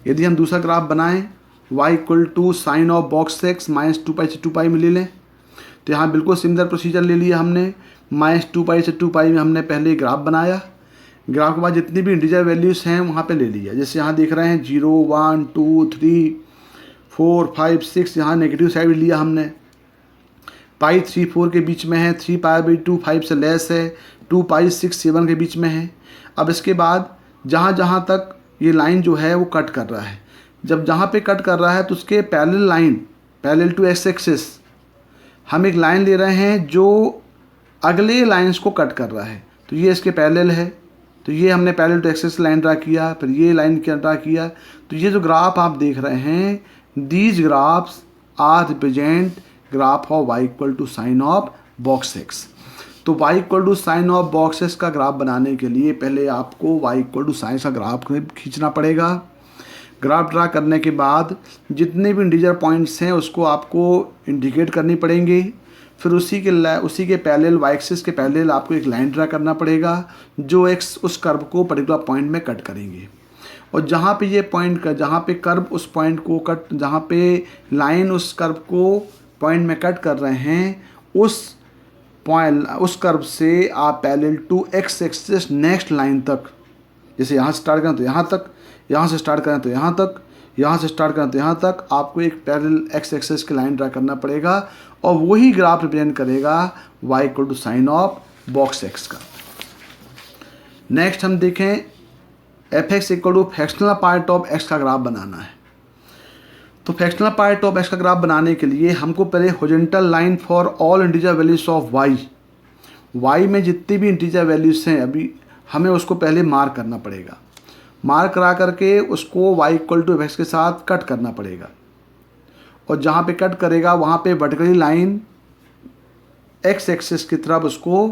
यदि हम दूसरा ग्राफ बनाएं y equal to sine of box x -2π से 2π में ले लें, तो यहाँ बिल्कुल सिमिलर प्रोसीजर ले लिया हमने। -2π से 2π में हमने पहले ग्राफ बनाया, ग्राफ के बाद जितनी भी इंटीजर वैल्यूज़ हैं वहाँ पे ले लिया। जैसे यहाँ देख रहे हैं 0 1 2 3 4 5 6, यहाँ नेगेटिव साइड लिया हमने। पाई 3 4 के बीच में है, 3π/2 5 से लेस है, 2π 6 7 के बीच में है। अब इसके बाद जहाँ जहाँ तक ये लाइन जो है वो कट कर रहा है, जब जहाँ पे कट कर रहा है तो उसके parallel line parallel to x axis हम एक लाइन ले रहे हैं जो अगले लाइंस को कट कर रहा है। तो ये इसके पैरेलल है, तो ये हमने parallel to axis line draw किया, फिर ये लाइन क्या ड्रा किया। तो ये जो ग्राफ आप देख रहे हैं, these graphs are represent graph of y equal to sine of box x. तो y equal to sine of box x का ग्राफ बनाने के लिए पहले आपको y इक्वल टू साइन का ग्राफ खींचना पड़ेगा। ग्राफ ड्रा करने के बाद जितने भी इंटीजर पॉइंट्स हैं उसको आपको इंडिकेट करनी पड़ेंगे। फिर उसी के पैरेलल y एक्सिस के पैरेलल आपको एक लाइन ड्रा करना पड़ेगा जो x उस कर्व को पर्टिकुलर पॉइंट में कट करेंगे। और जहाँ पे ये पॉइंट का, जहाँ पे कर्व उस पॉइंट को कट, जहाँ पे लाइन उस कर्व को पॉइंट में कट कर रहे हैं, उस कर्व से आप parallel to x axis next line तक, जैसे यहाँ से स्टार्ट करें तो यहाँ तक, यहाँ से स्टार्ट करें तो यहाँ तक, यहाँ से स्टार्ट करें तो यहाँ तक, आपको एक पैरेलल एक्स एक्सिस की लाइन ड्रा करना पड़ेगा और वही ग्राफ रिप्रेजेंट करेगा y equal to sine of box x का। नेक्स्ट हम देखें f x equal to fractional part of x का ग्राफ बनाना है। तो फ्रैक्शनल पार्ट ऑफ एक्स का ग्राफ बनाने के लिए हमको पहले horizontal line for all integer values of y में जितनी भी इंटीजर वैल्यूज हैं अभी हमें उसको पहले मार्क करना पड़ेगा। मार्क करा करके उसको y इक्वल टू एक्स के साथ कट करना पड़ेगा, और जहाँ पे कट करेगा वहाँ पे वर्टिकली लाइन एक्स एक्सिस की तरफ उसको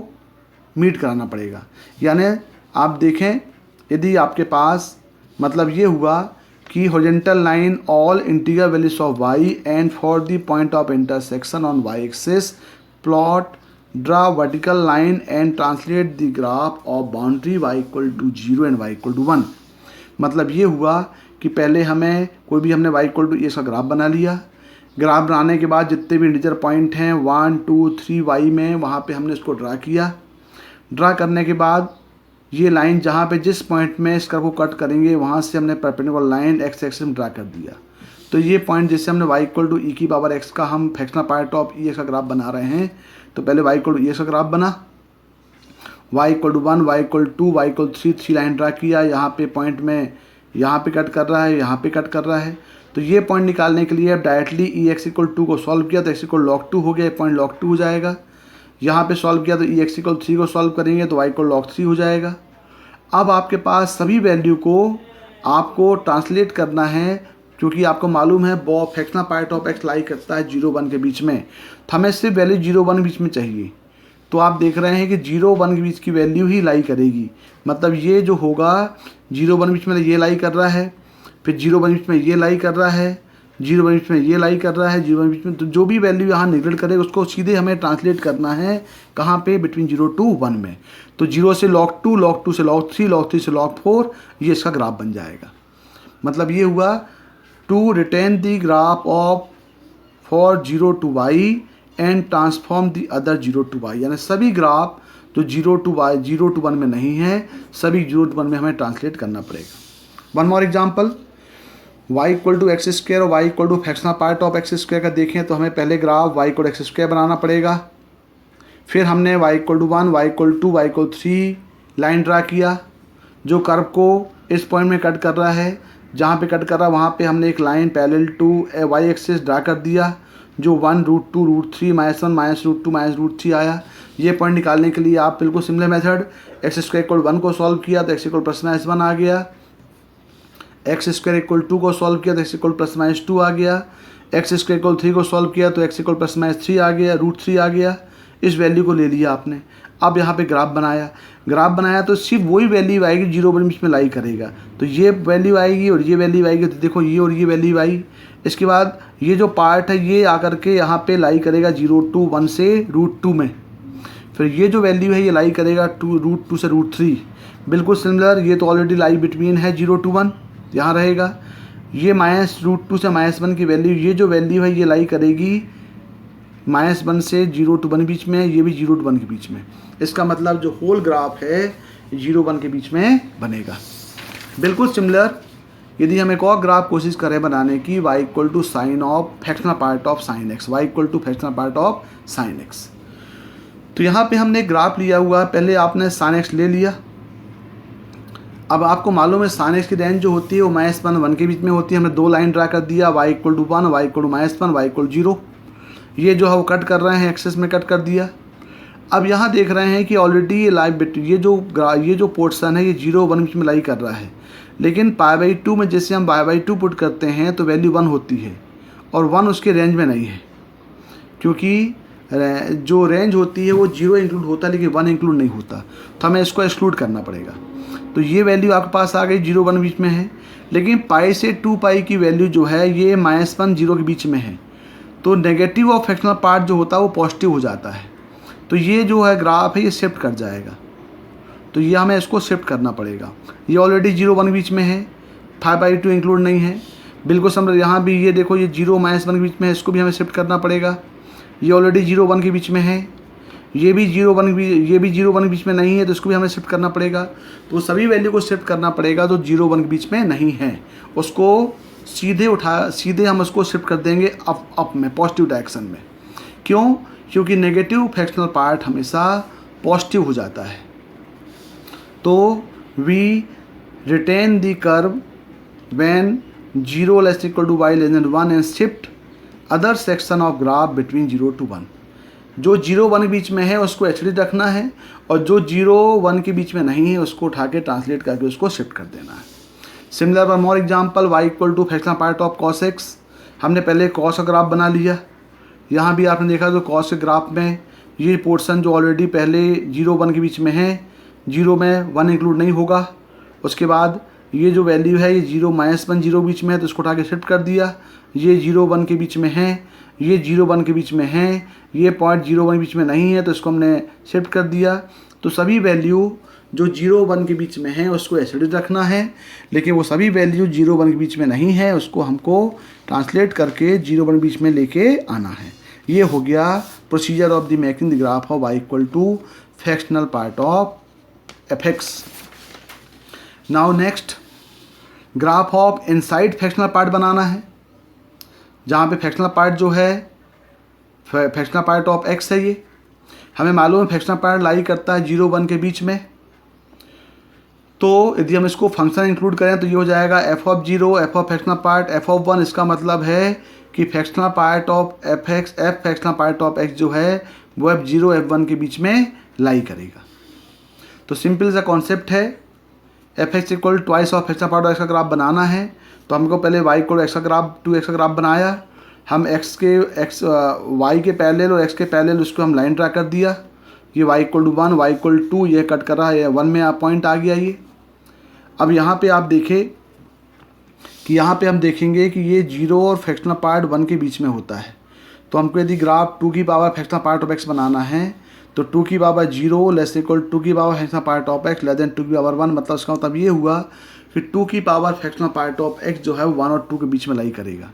मीट कराना पड़ेगा। यानी आप देखें यदि आपके पास मतलब ये हुआ कि horizontal line all integer values of y and for the point of intersection on y axis plot draw vertical line and translate the graph of boundary y equal to 0 एंड y इक्वल टू 1। मतलब ये हुआ कि पहले हमने y equal to इसका graph बना लिया। ग्राफ बनाने के बाद जितने भी इंटीजर पॉइंट हैं 1 2 3 y में, वहाँ पे हमने इसको ड्रा किया। ड्रा करने के बाद ये लाइन जहाँ पे जिस पॉइंट में इस कर्व को कट करेंगे वहाँ से हमने परपेंडिकुलर लाइन एक्स एक्सिस में ड्रा कर दिया। तो ये पॉइंट जैसे हमने y इक्वल टू ई की पावर एक्स का हम fractional part of e x का ग्राफ बना रहे हैं, तो पहले y equal to E x का ग्राफ बना, y equal to 1 y equal to 2 y equal 3 line draw किया। यहाँ पे पॉइंट में यहाँ पे कट कर रहा है, यहाँ पे कट कर रहा है। तो ये पॉइंट निकालने के लिए अब डायरेक्टली ई एक्स इक्वल 2 को सॉल्व किया तो x इक्वल log 2 हो गया, पॉइंट log 2 हो जाएगा। यहाँ पे सॉल्व किया तो ई एक्स इक्वल 3 को सॉल्व करेंगे तो y इक्वल log 3 हो जाएगा। अब आपके पास सभी वैल्यू को आपको ट्रांसलेट करना है, क्योंकि आपको मालूम है फ्रैक्शनल पार्ट ऑफ एक्स लाई करता है 0 1 के बीच में, तो हमें सिर्फ वैल्यू 0 1 के बीच में चाहिए। तो आप देख रहे हैं कि 0 1 के बीच की वैल्यू ही लाई करेगी। मतलब ये जो होगा 0 1 बीच में ये लाई कर रहा है, फिर 0 1 बीच में ये लाई कर रहा है, 0 1 बीच में ये लाई कर रहा है, 0 1 बीच में, तो जो भी वैल्यू यहाँ निगलेक्ट करेगा उसको सीधे हमें ट्रांसलेट करना है कहाँ पे, बिटवीन 0 to 1 में। तो 0 से log 2, log 2 से log 3, log 3 से log 4, ये इसका ग्राफ बन जाएगा। मतलब ये हुआ to retain the graph of for 0 to y and transform the other 0 to y। यानी सभी ग्राफ जो 0 to y 0 to 1 में नहीं है, सभी 0 to 1 में हमें ट्रांसलेट करना पड़ेगा। One more example, y equal to x square और y equal to fractional part of x square का देखें तो हमें पहले graph y equal x square बनाना पड़ेगा। फिर हमने y equal to 1, y equal to 2, y equal 3 line draw किया जो कर्व को इस पॉइंट में कट कर रहा है। जहाँ पे कट कर रहा है वहाँ पे हमने एक line parallel to y axis draw कर दिया जो 1√2√3 -1 -√2 -√3 आया। ये पॉइंट निकालने के लिए आप बिल्कुल सिमिलर मेथड x² इक्वल 1 को सॉल्व किया तो x इक्वल +-1 आ गया, x² इक्वल 2 को सॉल्व किया तो x इक्वल +-2 आ गया, x² इक्वल 3 को सॉल्व किया तो x इक्वल +-3 आ गया, √3 आ गया। इस वैल्यू को ले लिया आपने। अब यहाँ पे ग्राफ बनाया तो सिर्फ वही वैल्यू आएगी 0 1 बीच में लाई करेगा। तो ये वैल्यू आएगी और ये वैल्यू आएगी, तो देखो ये और ये वैल्यू आई। इसके बाद ये जो पार्ट है ये आकर के यहाँ पे लाई करेगा 0 to 1 से √2 में। फिर ये जो वैल्यू है ये लाई करेगा √2 से √3, बिल्कुल सिमिलर। ये तो ऑलरेडी लाई बिटवीन है 0 to 1, यहाँ रहेगा। ये -√2 से -1 की वैल्यू, ये जो वैल्यू है ये लाई करेगी -1 से 0 to 1 बीच में, ये भी 0 to 1 के बीच में। इसका मतलब जो होल ग्राफ है 0 1 के बीच में बनेगा। बिल्कुल सिमिलर यदि हम एक और ग्राफ कोशिश करें बनाने की, y equal to sine of fractional part of sine x, y equal to fractional part of sine x। तो यहाँ पे हमने एक ग्राफ लिया हुआ है। पहले आपने साइन x ले लिया। अब आपको मालूम है साइन x की रेंज जो होती है वो -1 1 के बीच में होती है। हमने दो लाइन ड्रा कर दिया, y equal to 1, y equal to -1, y equal 0। ये जो है वो कट कर रहे हैं, एक्सेस में कट कर दिया। अब यहाँ देख रहे हैं कि ऑलरेडी ये लाइव बिट ये जो पोर्शन है ये 0 1 बीच में लाई कर रहा है, लेकिन π/2 में जैसे हम y/2 पुट करते हैं तो वैल्यू 1 होती है और 1 उसके रेंज में नहीं है, क्योंकि जो रेंज होती है वो 0 इंक्लूड होता है लेकिन 1 इंक्लूड नहीं होता। तो हमें इसको एक्सक्लूड करना पड़ेगा। तो ये वैल्यू आपके पास आ गई 0 1 बीच में है, लेकिन π से 2π की वैल्यू जो है ये -1 0 के बीच में है। तो नेगेटिव ऑफ फ्रैक्शनल पार्ट जो होता है वो पॉजिटिव हो जाता है। तो ये जो है ग्राफ है ये शिफ्ट कर जाएगा। तो ये हमें इसको शिफ्ट करना पड़ेगा। ये ऑलरेडी 0 1 बीच में है, 5/2 इंक्लूड नहीं है। बिल्कुल समझ, यहाँ भी ये देखो ये 0 -1 के बीच में है, इसको भी हमें शिफ्ट करना पड़ेगा। ये ऑलरेडी 0 1 के बीच में है, ये भी 0 1 के बीच में नहीं है, तो इसको भी हमें शिफ्ट करना पड़ेगा। तो सभी वैल्यू को शिफ्ट करना पड़ेगा जो 0 1 के बीच में नहीं है, उसको सीधे हम उसको शिफ्ट कर देंगे अप में, पॉजिटिव डायरेक्शन में। क्यों? क्योंकि नेगेटिव फ्रैक्शनल पार्ट हमेशा पॉजिटिव हो जाता है। तो we retain the curve when 0 < y < 1 and shift other section of graph between 0 to 1। जो 0 1 के बीच में है उसको एचडी रखना है और जो 0 1 के बीच में नहीं है उसको उठा के ट्रांसलेट करके उसको शिफ्ट कर देना है। Similar one more example, y equal to fractional part of cos x। हमने पहले cos का ग्राफ बना लिया। यहाँ भी आपने देखा तो cos के ग्राफ में ये पोर्शन जो ऑलरेडी पहले 0 1 के बीच में है, 0 में 1 इंक्लूड नहीं होगा। उसके बाद ये जो वैल्यू है ये 0 -1 0 बीच में है, तो इसको उठा के शिफ्ट कर दिया। ये 0 1 के बीच में है, ये 0 1 के बीच में है, ये पॉइंट 0 1 के बीच में नहीं है, तो इसको हमने शिफ्ट कर दिया। तो सभी वैल्यू जो 0 1 के बीच में है उसको एसिड रखना है, लेकिन वो सभी वैल्यू 0 1 के बीच में नहीं है, उसको हमको ट्रांसलेट करके 0 1 के बीच में लेके आना है। ये हो गया procedure of the making the graph of y equal to fractional part of fx। Now next graph of inside fractional part बनाना है, जहाँ पे फ्रैक्शनल पार्ट जो है फ्रैक्शनल पार्ट ऑफ x है। ये हमें मालूम है फ्रैक्शनल पार्ट लाई करता है 0 1 के बीच में। तो यदि हम इसको फंक्शन इंक्लूड करें तो ये हो जाएगा f of 0 f of fractional part f of 1। इसका मतलब है कि fractional part of f fractional part of x जो है वो f0 f1 के बीच में लाई करेगा। तो सिंपल सा कॉन्सेप्ट है, fx equal twice of fractional part of x का ग्राफ बनाना है। तो हमको पहले y इक्वल x का ग्राफ 2x का ग्राफ बनाया। हम y के पैरेलल और x के पैरेलल उसको हम लाइन ड्रा कर दिया। ये y equal to 1 y equal 2 ये कट कर रहा है, 1 में पॉइंट आ गया ये। अब यहाँ पे आप देखें कि यहाँ पे हम देखेंगे कि ये 0 और फ्रैक्शनल पार्ट 1 के बीच में होता है। तो हमको यदि ग्राफ 2 की power fractional part of x बनाना है तो 2 की पावर 0 लेस इक्वल 2 की power fractional part of x less then 2 की पावर 1। मतलब इसका मतलब ये हुआ कि 2 की power fractional part of x जो है 1 और 2 के बीच में लाई करेगा।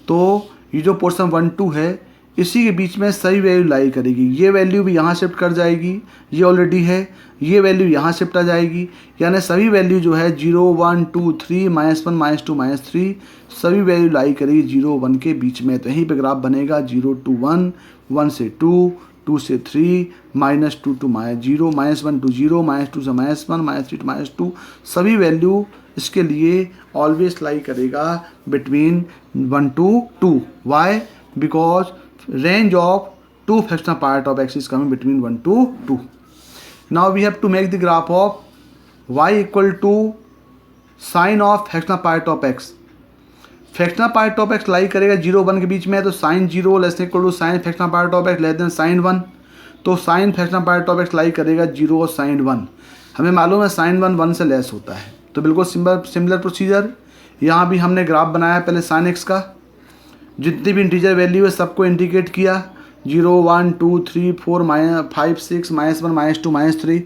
तो ये जो पोर्शन 1 2 है इसी के बीच में सही वैल्यू लाई करेगी। ये वैल्यू भी यहाँ शिफ्ट कर जाएगी, ये ऑलरेडी है, ये वैल्यू यहाँ शिफ्ट आ जाएगी। यानी सभी वैल्यू जो है 0 1 2 3 -1 -2 -3 सभी वैल्यू लाई करेगी 0 1 के बीच में। तो यहीं पे ग्राफ बनेगा 0 to 1 1 से 2 2 से 3, -2 to -0, -1 to 0, -2 से -1, -3 to -2, सभी वैल्यू इसके लिए ऑलवेज लाई करेगा between 1 to 2. Why? Because range of to fractional part of x is coming between 1 to 2. Now we have to make the graph of y equal to sine of fractional part of x. Fractional part of x lie करेगा 0 1 के बीच में, तो sine 0 less than equal to sine fractional part of x less than sine 1. तो sine fractional part of x lie करेगा 0 और sign 1. हमें मालूम है साइन 1 1 से लेस होता है, तो बिल्कुल सिमिलर प्रोसीजर यहाँ भी हमने ग्राफ बनाया. पहले साइन x का जितनी भी इंटीजर वैल्यू है सबको इंडिकेट किया, 0 1 2 3 4 5 6 -1 -2 -3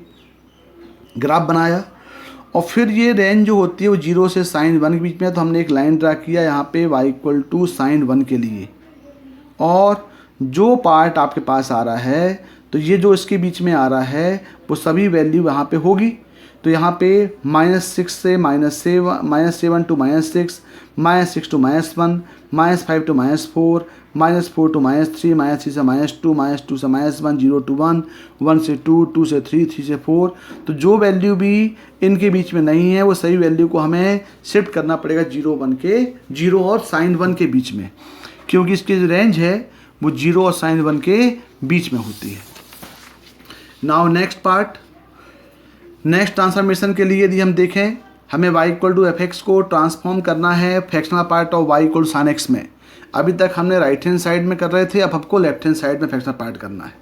ग्राफ बनाया. और फिर ये रेंज जो होती है वो 0 से साइन 1 के बीच में है, तो हमने एक लाइन ड्रा किया यहाँ पे y इक्वल टू साइन 1 के लिए. और जो पार्ट आपके पास आ रहा है, तो ये जो इसके बीच में आ रहा है वो सभी वैल्यू यहाँ पे होगी. तो यहाँ पे -6 से -7 टू -6, -6 टू -1, -5 टू -4, -4 टू -3, -3 से -2, -2 से -1, 0 to 1, 1 से 2, 2 से 3, 3 से 4. तो जो वैल्यू भी इनके बीच में नहीं है वो सही वैल्यू को हमें शिफ्ट करना पड़ेगा 0 1 के 0 और साइन 1 के बीच में, क्योंकि इसकी जो रेंज है वो 0 और साइन 1 के बीच में होती है. Now next part, next transformation के लिए यदि हम देखें, हमें y इक्वल टू एफ को ट्रांसफॉर्म करना है fractional part of y equal sine x में. अभी तक हमने राइट हैंड साइड में कर रहे थे, अब हमको लेफ्ट हैंड साइड में फ्रैक्शनल पार्ट करना है.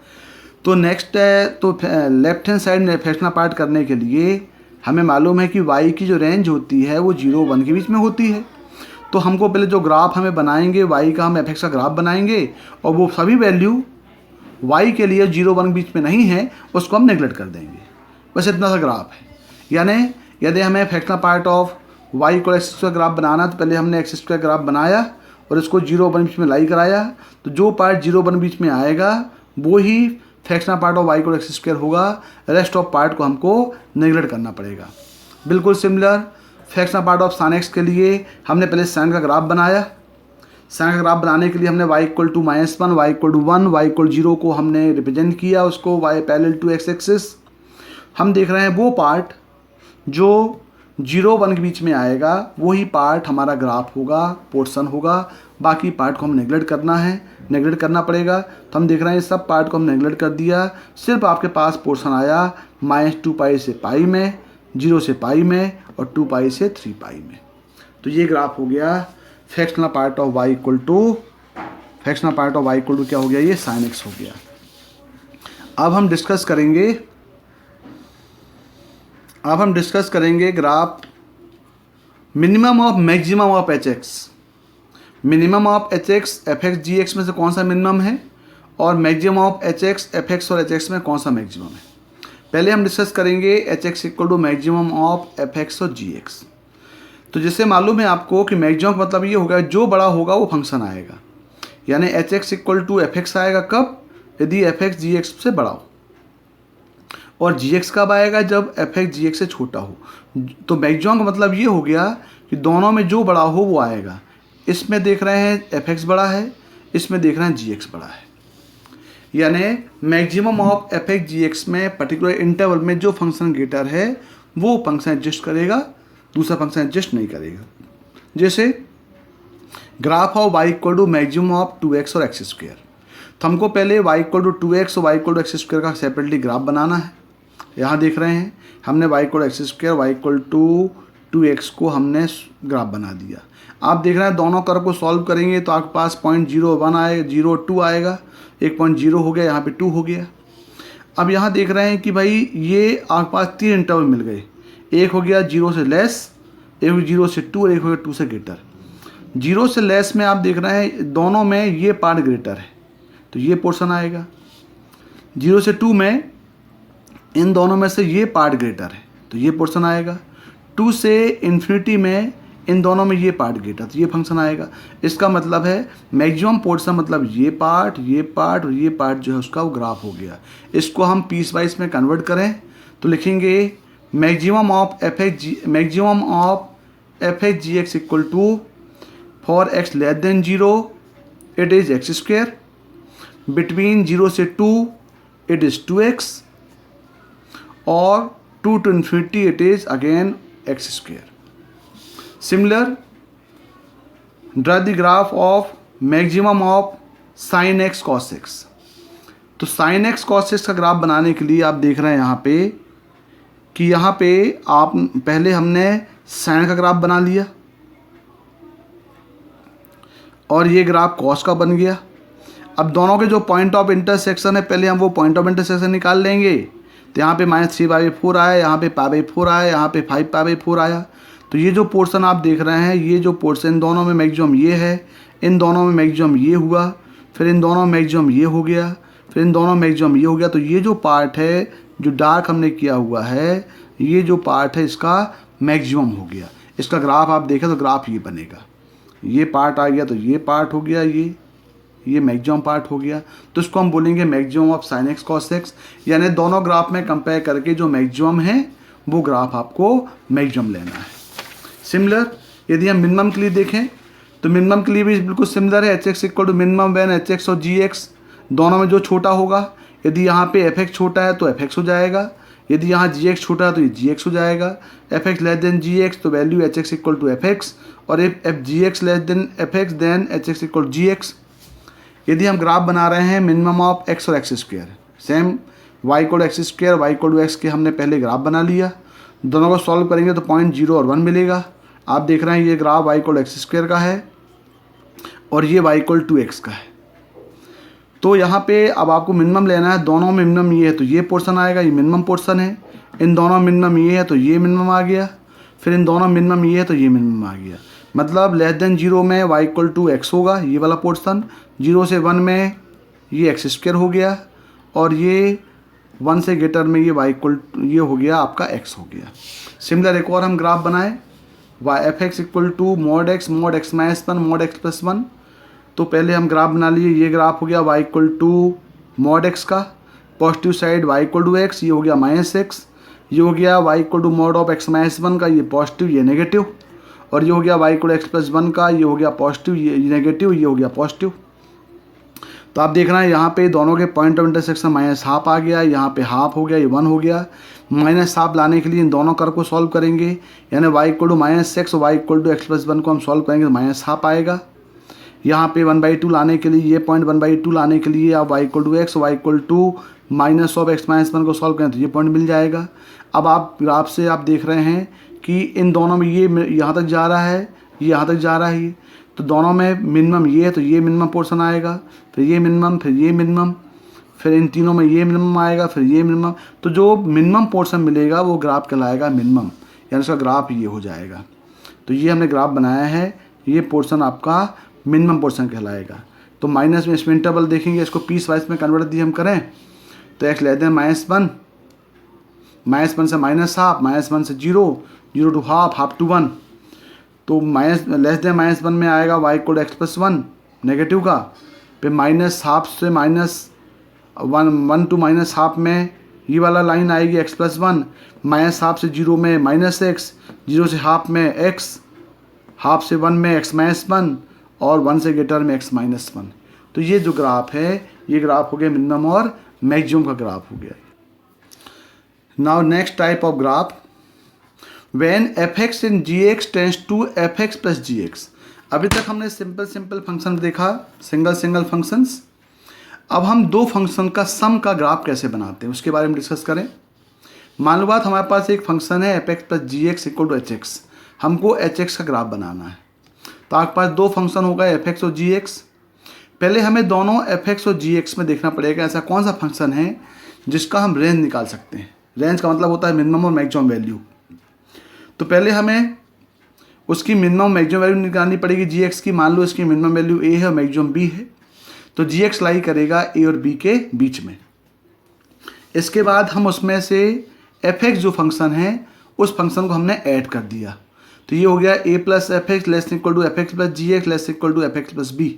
तो नेक्स्ट है, तो लेफ्ट हैंड साइड में फ्रैक्शनल पार्ट करने के लिए हमें मालूम है कि y की जो रेंज होती है वो 0 1 के बीच में होती है. तो हमको पहले जो ग्राफ हमें बनाएंगे y का, हम एफ का ग्राफ बनाएंगे और वो सभी वैल्यू y के लिए 0 1 के बीच में नहीं है उसको हम नेगलेक्ट कर देंगे. बस इतना सा ग्राफ है. यानी यदि हमें fractional part of y equal x square graph बनाना, तो पहले हमने एक्स स्क्वायर ग्राफ बनाया और इसको 0 1 बीच में लाई कराया. तो जो पार्ट 0 1 बीच में आएगा वो ही fractional part of y equal x square होगा. रेस्ट ऑफ पार्ट को हमको नेगलेक्ट करना पड़ेगा. बिल्कुल similar fractional part of sine x के लिए हमने पहले साइन का ग्राफ बनाया. साइन का ग्राफ बनाने के लिए हमने y equal to -1, y equal to 1, y equal 0 को हमने रिप्रेजेंट किया, उसको y parallel to x axis. हम देख रहे हैं वो पार्ट जो 0 1 के बीच में आएगा वही पार्ट हमारा ग्राफ होगा, पोर्शन होगा. बाकी पार्ट को हम नेगलेक्ट करना पड़ेगा. तो हम देख रहे हैं सब पार्ट को हम नेगलेक्ट कर दिया. सिर्फ आपके पास पोर्शन आया -2 पाई से पाई में, 0 से पाई में और 2 पाई से 3 पाई में. तो ये ग्राफ हो गया fractional part of y equal to क्या हो गया, ये साइन x हो गया. अब हम डिस्कस करेंगे graph minimum of maximum of hx. Minimum of hx fx gx में से कौन सा मिनिमम है और मैक्सिमम ऑफ hx fx और hx में कौन सा मैक्सिमम है. पहले हम डिस्कस करेंगे hx equal to maximum of fx और gx. तो जैसे मालूम है आपको कि मैक्सिमम का मतलब ये होगा जो बड़ा होगा वो फंक्शन आएगा. यानी hx इक्वल टू fx आएगा कब, यदि fx gx से बड़ा हो. और gx कब आएगा, जब fx gx से छोटा हो. तो मैक्सिमम का मतलब ये हो गया कि दोनों में जो बड़ा हो वो आएगा. इसमें देख रहे हैं fx बड़ा है, इसमें देख रहे हैं gx बड़ा है. यानी मैक्सिमम ऑफ fx gx में पर्टिकुलर इंटरवल में जो फंक्शन ग्रेटर है वो फंक्शन एडजस्ट करेगा, दूसरा फंक्शन एडजस्ट नहीं करेगा. जैसे graph of y equal to maximum of 2x और एक्स स्क्वायर. तो हमको पहले y इक्वल टू 2x और y equal to x square का सेपरेटली ग्राफ बनाना है. यहाँ देख रहे हैं हमने y equal x square, y equal to 2x को हमने ग्राफ बना दिया. आप देख रहे हैं दोनों कर्व को सॉल्व करेंगे तो आपके पास 0.01 आएगा, 0.2 आएगा, 1.0 हो गया, यहाँ पे 2 हो गया. अब यहाँ देख रहे हैं कि भाई ये आपके पास 3 इंटरवल मिल गए. एक हो गया 0 से लेस, एक 0 से 2 और एक हो गया 2 से ग्रेटर. 0 से लेस में आप देख रहे हैं दोनों में ये पार्ट ग्रेटर है तो ये पोर्शन आएगा. 0 से 2 में इन दोनों में से ये पार्ट ग्रेटर है तो ये पोर्शन आएगा. 2 से इन्फिनिटी में इन दोनों में ये पार्ट ग्रेटर तो ये फंक्शन आएगा. इसका मतलब है मैक्सिमम पोर्शन मतलब ये पार्ट और ये पार्ट जो है उसका वो ग्राफ हो गया. इसको हम पीस वाइज में कन्वर्ट करें तो लिखेंगे maximum of fx gx equal to for x <0 it is X square, between 0 से 2 it is 2x, or 2 to infinity it is again x square. Similar, draw the graph of maximum of sin x cos x. तो sin x cos x का graph बनाने के लिए आप देख रहे हैं यहाँ पे कि यहाँ पे आप पहले हमने sin का ग्राफ बना लिया और ये ग्राफ cos का बन गया। अब दोनों के जो पॉइंट ऑफ इंटरसेक्शन है पहले हम वो पॉइंट ऑफ इंटरसेक्शन निकाल लेंगे। तो यहाँ पे -3/4 आया, यहाँ पे π/4 आया, यहाँ पे 5π/4 आया। तो ये जो पोर्शन आप देख रहे हैं, ये जो पोर्शन दोनों में मैक्सिमम ये है, इन दोनों में मैक्सिमम ये हुआ, फिर इन दोनों में मैक्सिमम ये हो गया, फिर इन दोनों में मैक्सिमम ये हो गया। तो ये जो पार्ट है जो डार्क हमने किया हुआ है, ये जो पार्ट है इसका मैक्सिमम हो गया। इसका ग्राफ आप देखें तो ग्राफ ये बनेगा, ये पार्ट आ गया तो ये पार्ट हो गया, ये मैक्सिमम पार्ट हो गया। तो इसको हम बोलेंगे maximum of sin x cos x, यानी दोनों ग्राफ में कंपेयर करके जो मैक्सिमम है वो ग्राफ आपको मैक्सिमम लेना है। सिमिलर यदि हम मिनिमम के लिए देखें तो मिनिमम के लिए भी बिल्कुल सिमिलर है, hx equal to minimum when hx और gx दोनों में जो छोटा होगा। यदि यहाँ पे fx छोटा है तो fx हो जाएगा, यदि यहाँ gx छोटा है तो ये gx हो जाएगा। fx लेस देन gx तो value hx equal to fx, और if gx less than fx then hx equal gx। यदि हम ग्राफ बना रहे हैं मिनिमम ऑफ x और x स्क्वायर, same y equal x square y equal to x के हमने पहले ग्राफ बना लिया। दोनों को सॉल्व करेंगे तो पॉइंट 0 और 1 मिलेगा। आप देख रहे हैं ये graph y equal x square का है और ये y इक्वल टू x का है। तो यहाँ पे अब आपको मिनिमम लेना है, दोनों में मिनिमम ये है तो ये पोर्शन आएगा, ये मिनिमम पोर्शन है। इन दोनों मिनिमम ये है तो ये मिनिमम आ गया, फिर इन दोनों मिनिमम ये है तो ये मिनिमम आ गया। मतलब लेस देन 0 में y इक्वल टू x होगा, ये वाला पोर्शन। 0 से 1 में ये x स्क्वायर हो गया, और ये 1 से ग्रेटर में ये y इक्वल ये हो गया आपका x हो गया। सिमिलर एक और हम ग्राफ बनाएं, fx equal to mod x -1 mod x plus 1। तो पहले हम ग्राफ बना लिए, ये ग्राफ हो गया y equal to mod x का, positive side y equal to x, ये हो गया -x, ये हो गया y equal to mod of x -1 का, ये पॉजिटिव ये नेगेटिव, और ये हो गया y इक्वल x प्लस 1 का, ये हो गया पॉजिटिव ये नेगेटिव, ये हो गया पॉजिटिव। तो आप देख रहे हैं यहाँ पे दोनों के पॉइंट ऑफ इंटरसेक्शन -½ आ गया, यहाँ पे हाफ हो गया, ये 1 हो गया। -½ लाने के लिए इन दोनों कर को सॉल्व करेंगे, यानी y इक्वल टू -x और y equal to x plus 1 को हम सॉल्व करेंगे तो -½ आएगा। यहाँ पे 1/2 लाने के लिए, ये पॉइंट 1/2 लाने के लिए आप y equal to x y equal to minus of x -1 को सॉल्व करें तो ये पॉइंट मिल जाएगा। अब आप ग्राफ से आप देख रहे हैं कि इन दोनों में ये यहाँ तक जा रहा है, ये यहाँ तक जा रहा है, ये तो दोनों में मिनिमम ये है तो ये मिनिमम पोर्शन आएगा, फिर ये मिनिमम, फिर ये मिनिमम, फिर इन तीनों में ये मिनिमम आएगा, फिर ये मिनिमम। तो जो मिनिमम पोर्शन मिलेगा वो ग्राफ कहलाएगा मिनिमम, यानी उसका ग्राफ ये हो जाएगा। तो ये हमने ग्राफ बनाया है, ये पोर्शन आपका मिनिमम पोर्शन कहलाएगा। तो माइनस में इसमें इंटरवल देखेंगे, इसको पीस वाइज में कन्वर्ट दिए हम करें तो x लेस देन -1, -1 से -½ -1 से 0, 0 टू हाफ, हाफ टू 1। तो लेस देन -1 में आएगा y equal x plus 1 negative का, फिर -½ से -1 टू -½ में ये वाला लाइन आएगी x प्लस 1, -½ से 0 में -x, 0 से हाफ में x, हाफ से 1 में x -1, और 1 से ग्रेटर में x -1। तो ये जो ग्राफ है ये ग्राफ हो गया मिनिमम और मैक्सिमम का ग्राफ हो गया। Now next type of graph, when fx in gx tends to fx plus gx। अभी तक हमने सिंपल फंक्शन देखा, सिंगल फंक्शंस। अब हम दो फंक्शन का सम का ग्राफ कैसे बनाते हैं उसके बारे में डिस्कस करें। मान लो बात हमारे पास एक फंक्शन है fx plus gx equal to hx, हमको hx का ग्राफ बनाना है। तो आपके पास दो फंक्शन होगा fx और gx। पहले हमें दोनों fx और gx में देखना पड़ेगा ऐसा कौन सा फंक्शन है जिसका हम रेंज निकाल सकते हैं। रेंज का मतलब होता है मिनिमम और मैक्सिमम वैल्यू। तो पहले हमें उसकी मिनिमम मैक्सिमम वैल्यू निकालनी पड़ेगी gx की। मान लो इसकी मिनिमम वैल्यू a है और मैक्सिमम b है, तो gx लाई करेगा a और b के बीच में। इसके बाद हम उसमें से fx जो फंक्शन है उस फंक्शन को हमने ऐड कर दिया, तो ये हो गया a plus fx less equal to fx plus gx less equal to fx plus b।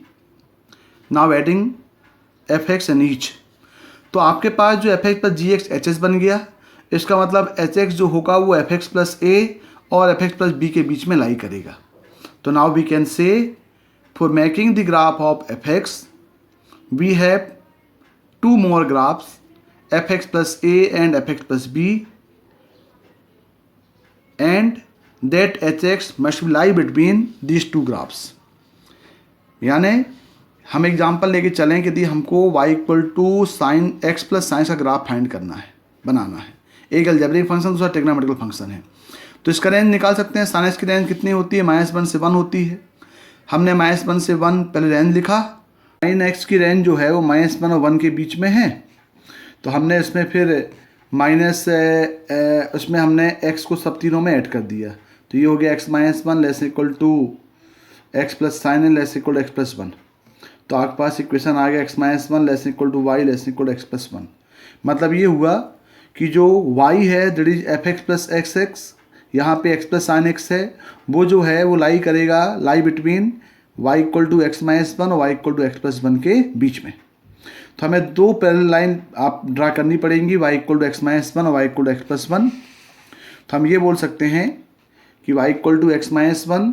Now adding fx and each, तो आपके पास जो fx प्लस gx hs बन गया। इसका मतलब hx जो होगा वो fx प्लस a और fx प्लस b के बीच में लाई करेगा। तो now we can say for making the graph of fx we have two more graphs F x plus A and F x plus B and that H X must lie between these two graphs. यानी हम example लेके चलें कि यदि हमको y equal to sine X plus science का graph find करना है, बनाना है, एक अलजेब्रिक फंक्शन दूसरा ट्रिग्नोमेट्रिकल फंक्शन है, तो इसका रेंज निकाल सकते हैं। साइन एक्स की रेंज कितनी होती है? -1 से 1 होती है। हमने -1 से 1 पहले रेंज लिखा। साइन एक्स की रेंज जो है वो -1 और 1 के बीच में है, तो हमने इसमें फिर उसमें हमने x को सब तीनों में ऐड कर दिया, तो ये हो गया x-1 less equal to x plus sine N less equal to x plus 1। तो आपके पास इक्वेशन आ गया x-1 less equal to Y less equal to x plus 1। मतलब ये हुआ कि जो y है that is F x plus X X, यहाँ पे x प्लस साइन एक्स है, वो जो है वो lie between y equal to x-1 और y equal to x plus 1 के बीच में। तो हमें दो पैरेलल लाइन आप ड्रा करनी पड़ेंगी, y इक्वल टू x-1 और y equal to x plus 1। तो हम ये बोल सकते हैं कि y equal to x-1,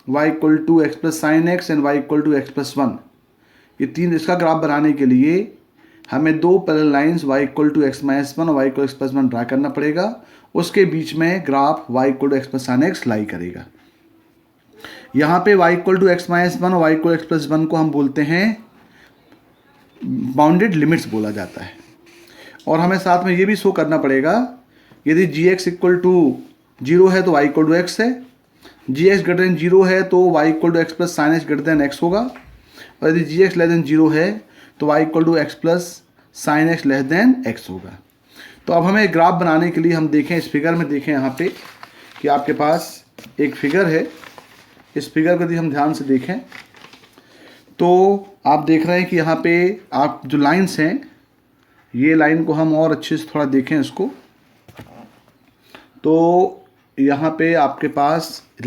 y equal to x plus sine X and y equal to x plus 1, ये तीन इसका ग्राफ बनाने के लिए हमें दो parallel lines y equal to x-1 और y equal to x plus 1 draw करना पड़ेगा। उसके बीच में graph y equal to x plus sine x lie करेगा। यहाँ पे y इक्वल टू x-1 और y equal to x plus 1 को हम बोलते हैं बाउंडेड लिमिट्स बोला जाता है। और हमें साथ में ये भी शो करना पड़ेगा, यदि जी एक्स इक्वल टू 0 है तो y इक्वल टू एक्स है, जी एक्स ग्रेटर देन 0 है तो y equal to x plus sine X greater than X होगा, और यदि जी एक्स लेस देन 0 है तो y equal to x plus sine X less than X होगा। तो अब हमें ग्राफ बनाने के लिए हम देखें, इस फिगर में देखें यहाँ पे कि आपके पास एक फिगर है। इस फिगर को यदि हम ध्यान से देखें तो आप देख रहे हैं कि यहाँ पे आप जो लाइंस हैं, ये लाइन को हम और अच्छे से थोड़ा देखें इसको, तो यहाँ पे आपके पास एक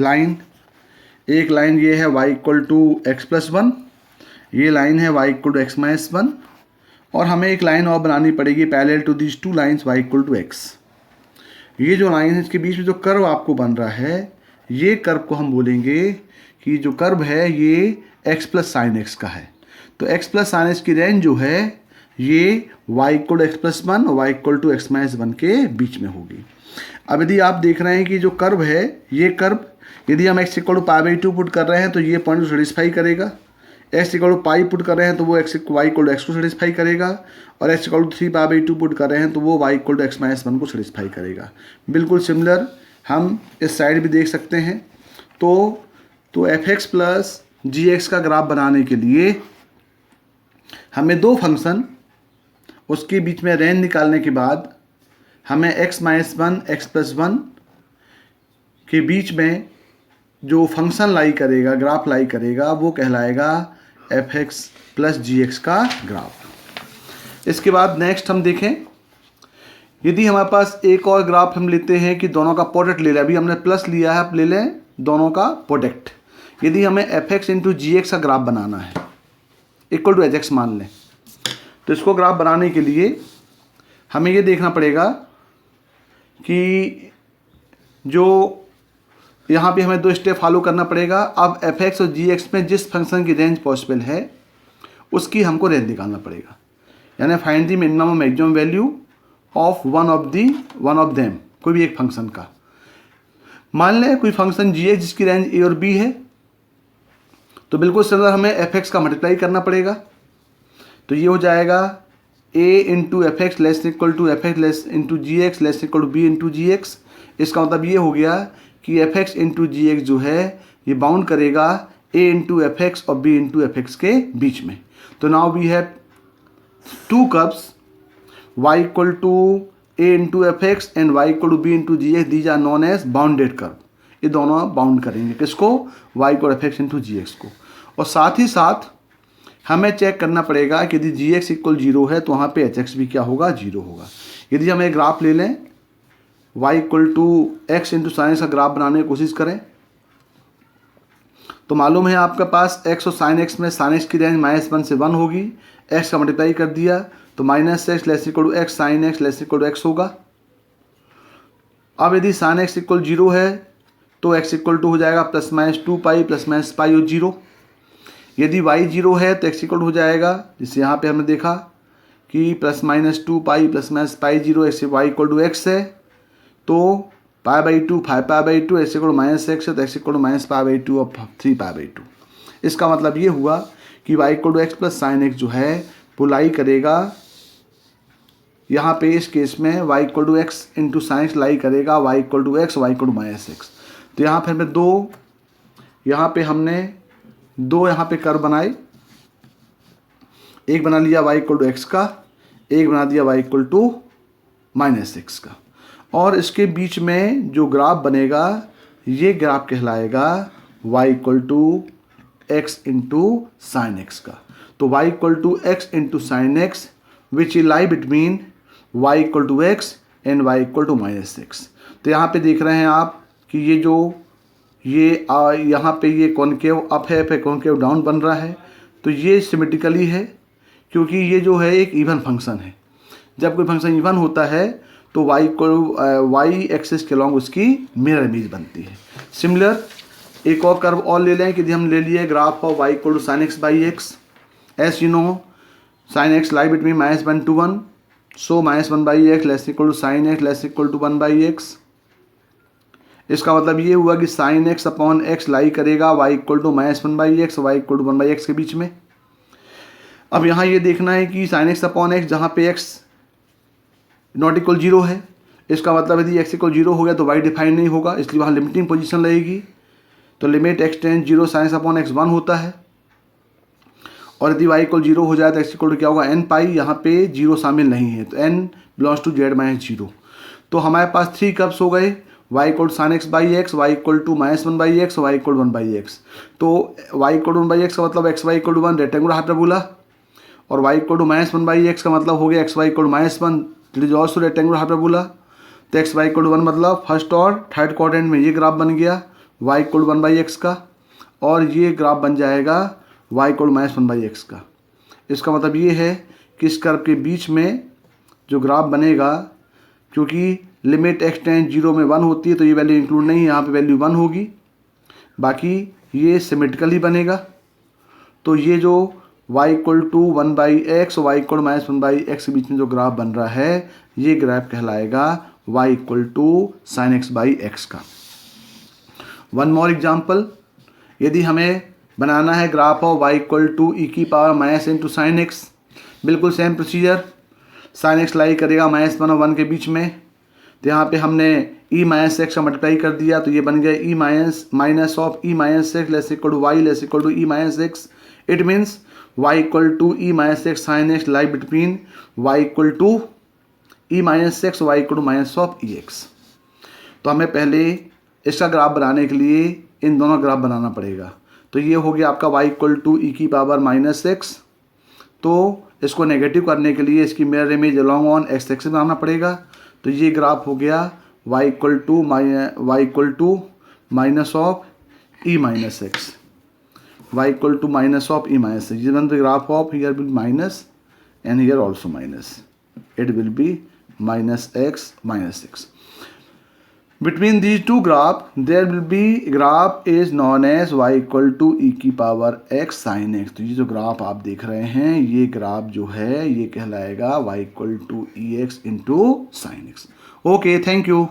लाइन ये है y equal to x plus 1, ये लाइन है y equal to x minus 1, और हमें एक लाइन और बनानी पड़ेगी parallel to these two lines y equal to X. ये जो लाइन है इसके बीच में जो कर्व आपको बन रहा है, ये कर्व को हम बोलेंगे कि जो कर्व है ये x प्लस साइन एक्स का है। तो x प्लस साइन एक्स की रेंज जो है ये y equal to x plus 1 और y equal to x minus 1 के बीच में होगी। अब यदि आप देख रहे हैं कि जो कर्व है, ये कर्व यदि हम x इक्वल टू π/2 पुट कर रहे हैं तो ये पॉइंट को सेटिस्फाई करेगा, x equal to pi put कर रहे हैं तो वो y इक्वल टू एक्स को सेटिस्फाई करेगा, और x इक्वल टू 3π/2 पुट कर रहे हैं तो वो y equal to x minus 1 को सेटिस्फाई करेगा। बिल्कुल सिमिलर हम इस साइड भी देख सकते हैं। तो एफ एक्स प्लस जी एक्स का ग्राफ बनाने के लिए हमें दो फंक्शन, उसके बीच में रेंज निकालने के बाद हमें x-1 x प्लस 1 के बीच में जो फंक्शन लाई करेगा, ग्राफ लाई करेगा, वो कहलाएगा एफ एक्स प्लस जी एक्स का ग्राफ। इसके बाद नेक्स्ट हम देखें, यदि हमारे पास एक और ग्राफ हम लेते हैं कि दोनों का प्रोडक्ट ले लें, अभी हमने प्लस लिया है, अब ले लें दोनों का प्रोडक्ट। यदि हमें एफ एक्स इंटू जी एक्स का ग्राफ बनाना है, इक्वल टू एच एक्स मान लें, तो इसको ग्राफ बनाने के लिए हमें ये देखना पड़ेगा कि जो यहाँ पे हमें दो स्टेप फॉलो करना पड़ेगा। अब एफ एक्स और जी एक्स में जिस फंक्शन की रेंज पॉसिबल है उसकी हमको रेंज निकालना पड़ेगा, यानी फाइंड द मिनिमम और maximum value of one of them, कोई भी एक फंक्शन का। मान लें कोई फंक्शन जी एक्स जिसकी रेंज ए और बी है, तो बिल्कुल सिमिलर हमें एफ एक्स का मल्टीप्लाई करना पड़ेगा। तो ये हो जाएगा a into F x less equal to F x less into ji X less equal to B into ji X. इसका मतलब ये हो गया कि एफ एक्स इंटू जी एक्स जो है ये बाउंड करेगा a इंटू एफ एक्स और b इंटू एफ एक्स के बीच में। तो now we have two curves y equal to a into F x and y equal to b into ji x, these are known as bounded curve. ये दोनों bound करेंगे किसको? y equal f x into जी x को। और साथ ही साथ हमें check करना पड़ेगा कि यदि जी एक्स इक्वल 0 है तो वहाँ पे एच एक्स भी क्या होगा? 0 होगा। यदि हम एक ग्राफ ले लें, y equal to x into sine x का ग्राफ बनाने की कोशिश करें, तो मालूम है आपके पास x और साइन एक्स में साइन एक्स की रेंज -1 से 1 होगी, x का मल्टीप्लाई कर दिया तो -x less equal to X sine X less equal to X होगा। अब यदि साइन एक्स इक्वल 0 है तो x इक्वल टू हो जाएगा +-2π +-π और 0। यदि y 0 है तो x इक्वल हो जाएगा, जिससे यहाँ पे हमने देखा कि plus minus 2 pi plus minus pi 0 ऐसे वाई इक्वल टू एक्स है, तो पाई बाई 2 5 पाई बाई 2 ऐसे इक्वल टू माइनस एक्स है, तो X equal to minus pi by 2 और 3 पाई बाई 2। इसका मतलब ये हुआ कि Y equal to x plus sine X जो है वो लाई करेगा, यहाँ पे इस केस में y equal to x into sine x lie करेगा Y equal to x Y equal to minus x. तो यहाँ फिर मैं दो, यहाँ पे हमने दो यहाँ पे कर्व बनाए, एक बना लिया वाई इक्वल टू एक्स का, एक बना दिया Y equal to minus x का, और इसके बीच में जो ग्राफ बनेगा ये ग्राफ कहलाएगा Y equal to x into sine x का। तो Y equal to x into sine X which lie between Y equal to X and Y equal to minus x. तो यहाँ पे देख रहे हैं आप कि ये जो यहाँ पे ये कॉनकेव अप है, फिर कॉनकेव डाउन बन रहा है, तो ये सिमेट्रिकली है क्योंकि ये जो है एक इवन फंक्शन है। जब कोई फंक्शन इवन होता है तो वाई एक्सिस के अलॉन्ग उसकी मिरर इमेज बनती है। सिमिलर एक और कर्व और ले लें कि हम ले लिए graph of Y equal to sine x by X. As you know sine x lie between minus 1 to 1, so minus 1 by X less equal to sine X less equal to 1 by X. इसका मतलब ये हुआ कि sine X upon X lie करेगा Y equal to minus 1 by x Y equal to 1 by X के बीच में। अब यहाँ ये देखना है कि साइन एक्स अपॉन एक्स जहाँ पे एक्स नॉट इक्वल 0 है, इसका मतलब यदि एक्स इक्वल 0 हो गया तो वाई डिफाइन नहीं होगा, इसलिए वहाँ लिमिटिंग पोजीशन रहेगी। तो limit x tense 0 sign X upon x 1 होता है, और यदि वाई इक्वल 0 हो जाए तो एक्स इक्वल टू क्या होगा एन पाई, यहाँ पे 0 शामिल नहीं है तो n belongs to z minus 0। तो हमारे पास 3 कर्व्स हो गए, y equal to sine x by x, Y equal to minus 1 by x, Y equal to 1 by x. तो Y equal to 1 by x का मतलब x Y equal to 1 rectangular hyperbola, और y equal to minus 1 by x का मतलब हो गया x Y equal to minus 1 it is also rectangular hyperbola. तो x Y equal to 1 मतलब first और थर्ड क्वाड्रेंट में ये ग्राफ बन गया Y equal to 1 by x का, और ये ग्राफ बन जाएगा Y equal to minus 1 by x का। इसका मतलब ये है कि इस कर्व के बीच में जो ग्राफ बनेगा, क्योंकि लिमिट एक्स टेंस 0 में 1 होती है तो ये वैल्यू इंक्लूड नहीं है, यहाँ पे वैल्यू 1 होगी, बाकी ये सिमेट्रिकली बनेगा। तो ये जो y equal to 1 by x Y equal minus 1 by X के बीच में जो ग्राफ बन रहा है ये ग्राफ कहलाएगा y equal to sine x by x का। वन मोर एग्जाम्पल, यदि हमें बनाना है graph of y equal to e की power minus into sine x, बिल्कुल same procedure, sine x lie करेगा माइनस 1 और 1 के बीच में, तो यहाँ पे हमने ई माइनस एक्स का मल्टीप्लाई कर दिया तो ये बन गया e minus of e minus x less equal to Y less equal to e minus x. It means y equal to e minus x sine x lie between Y equal to e minus x Y equal to minus of e x. तो हमें पहले इसका graph बनाने के लिए इन दोनों graph बनाना पड़ेगा। तो ये हो गया आपका वाई इक्वल टू ई की पावर माइनस एक्स, तो इसको नेगेटिव करने के लिए इसकी mirror image along on x axis बनाना पड़ेगा। तो ये ग्राफ हो गया y equal to minus of e minus x, y equal to minus of e minus x. One the graph of here will minus and here also minus, it will be minus x minus x. Between these two graphs there will be graph is known as y equal to e की power x sin x। तो ये जो graph आप देख रहे हैं ये graph जो है ये कहलाएगा y equal to E X into sine X. Okay, thank you.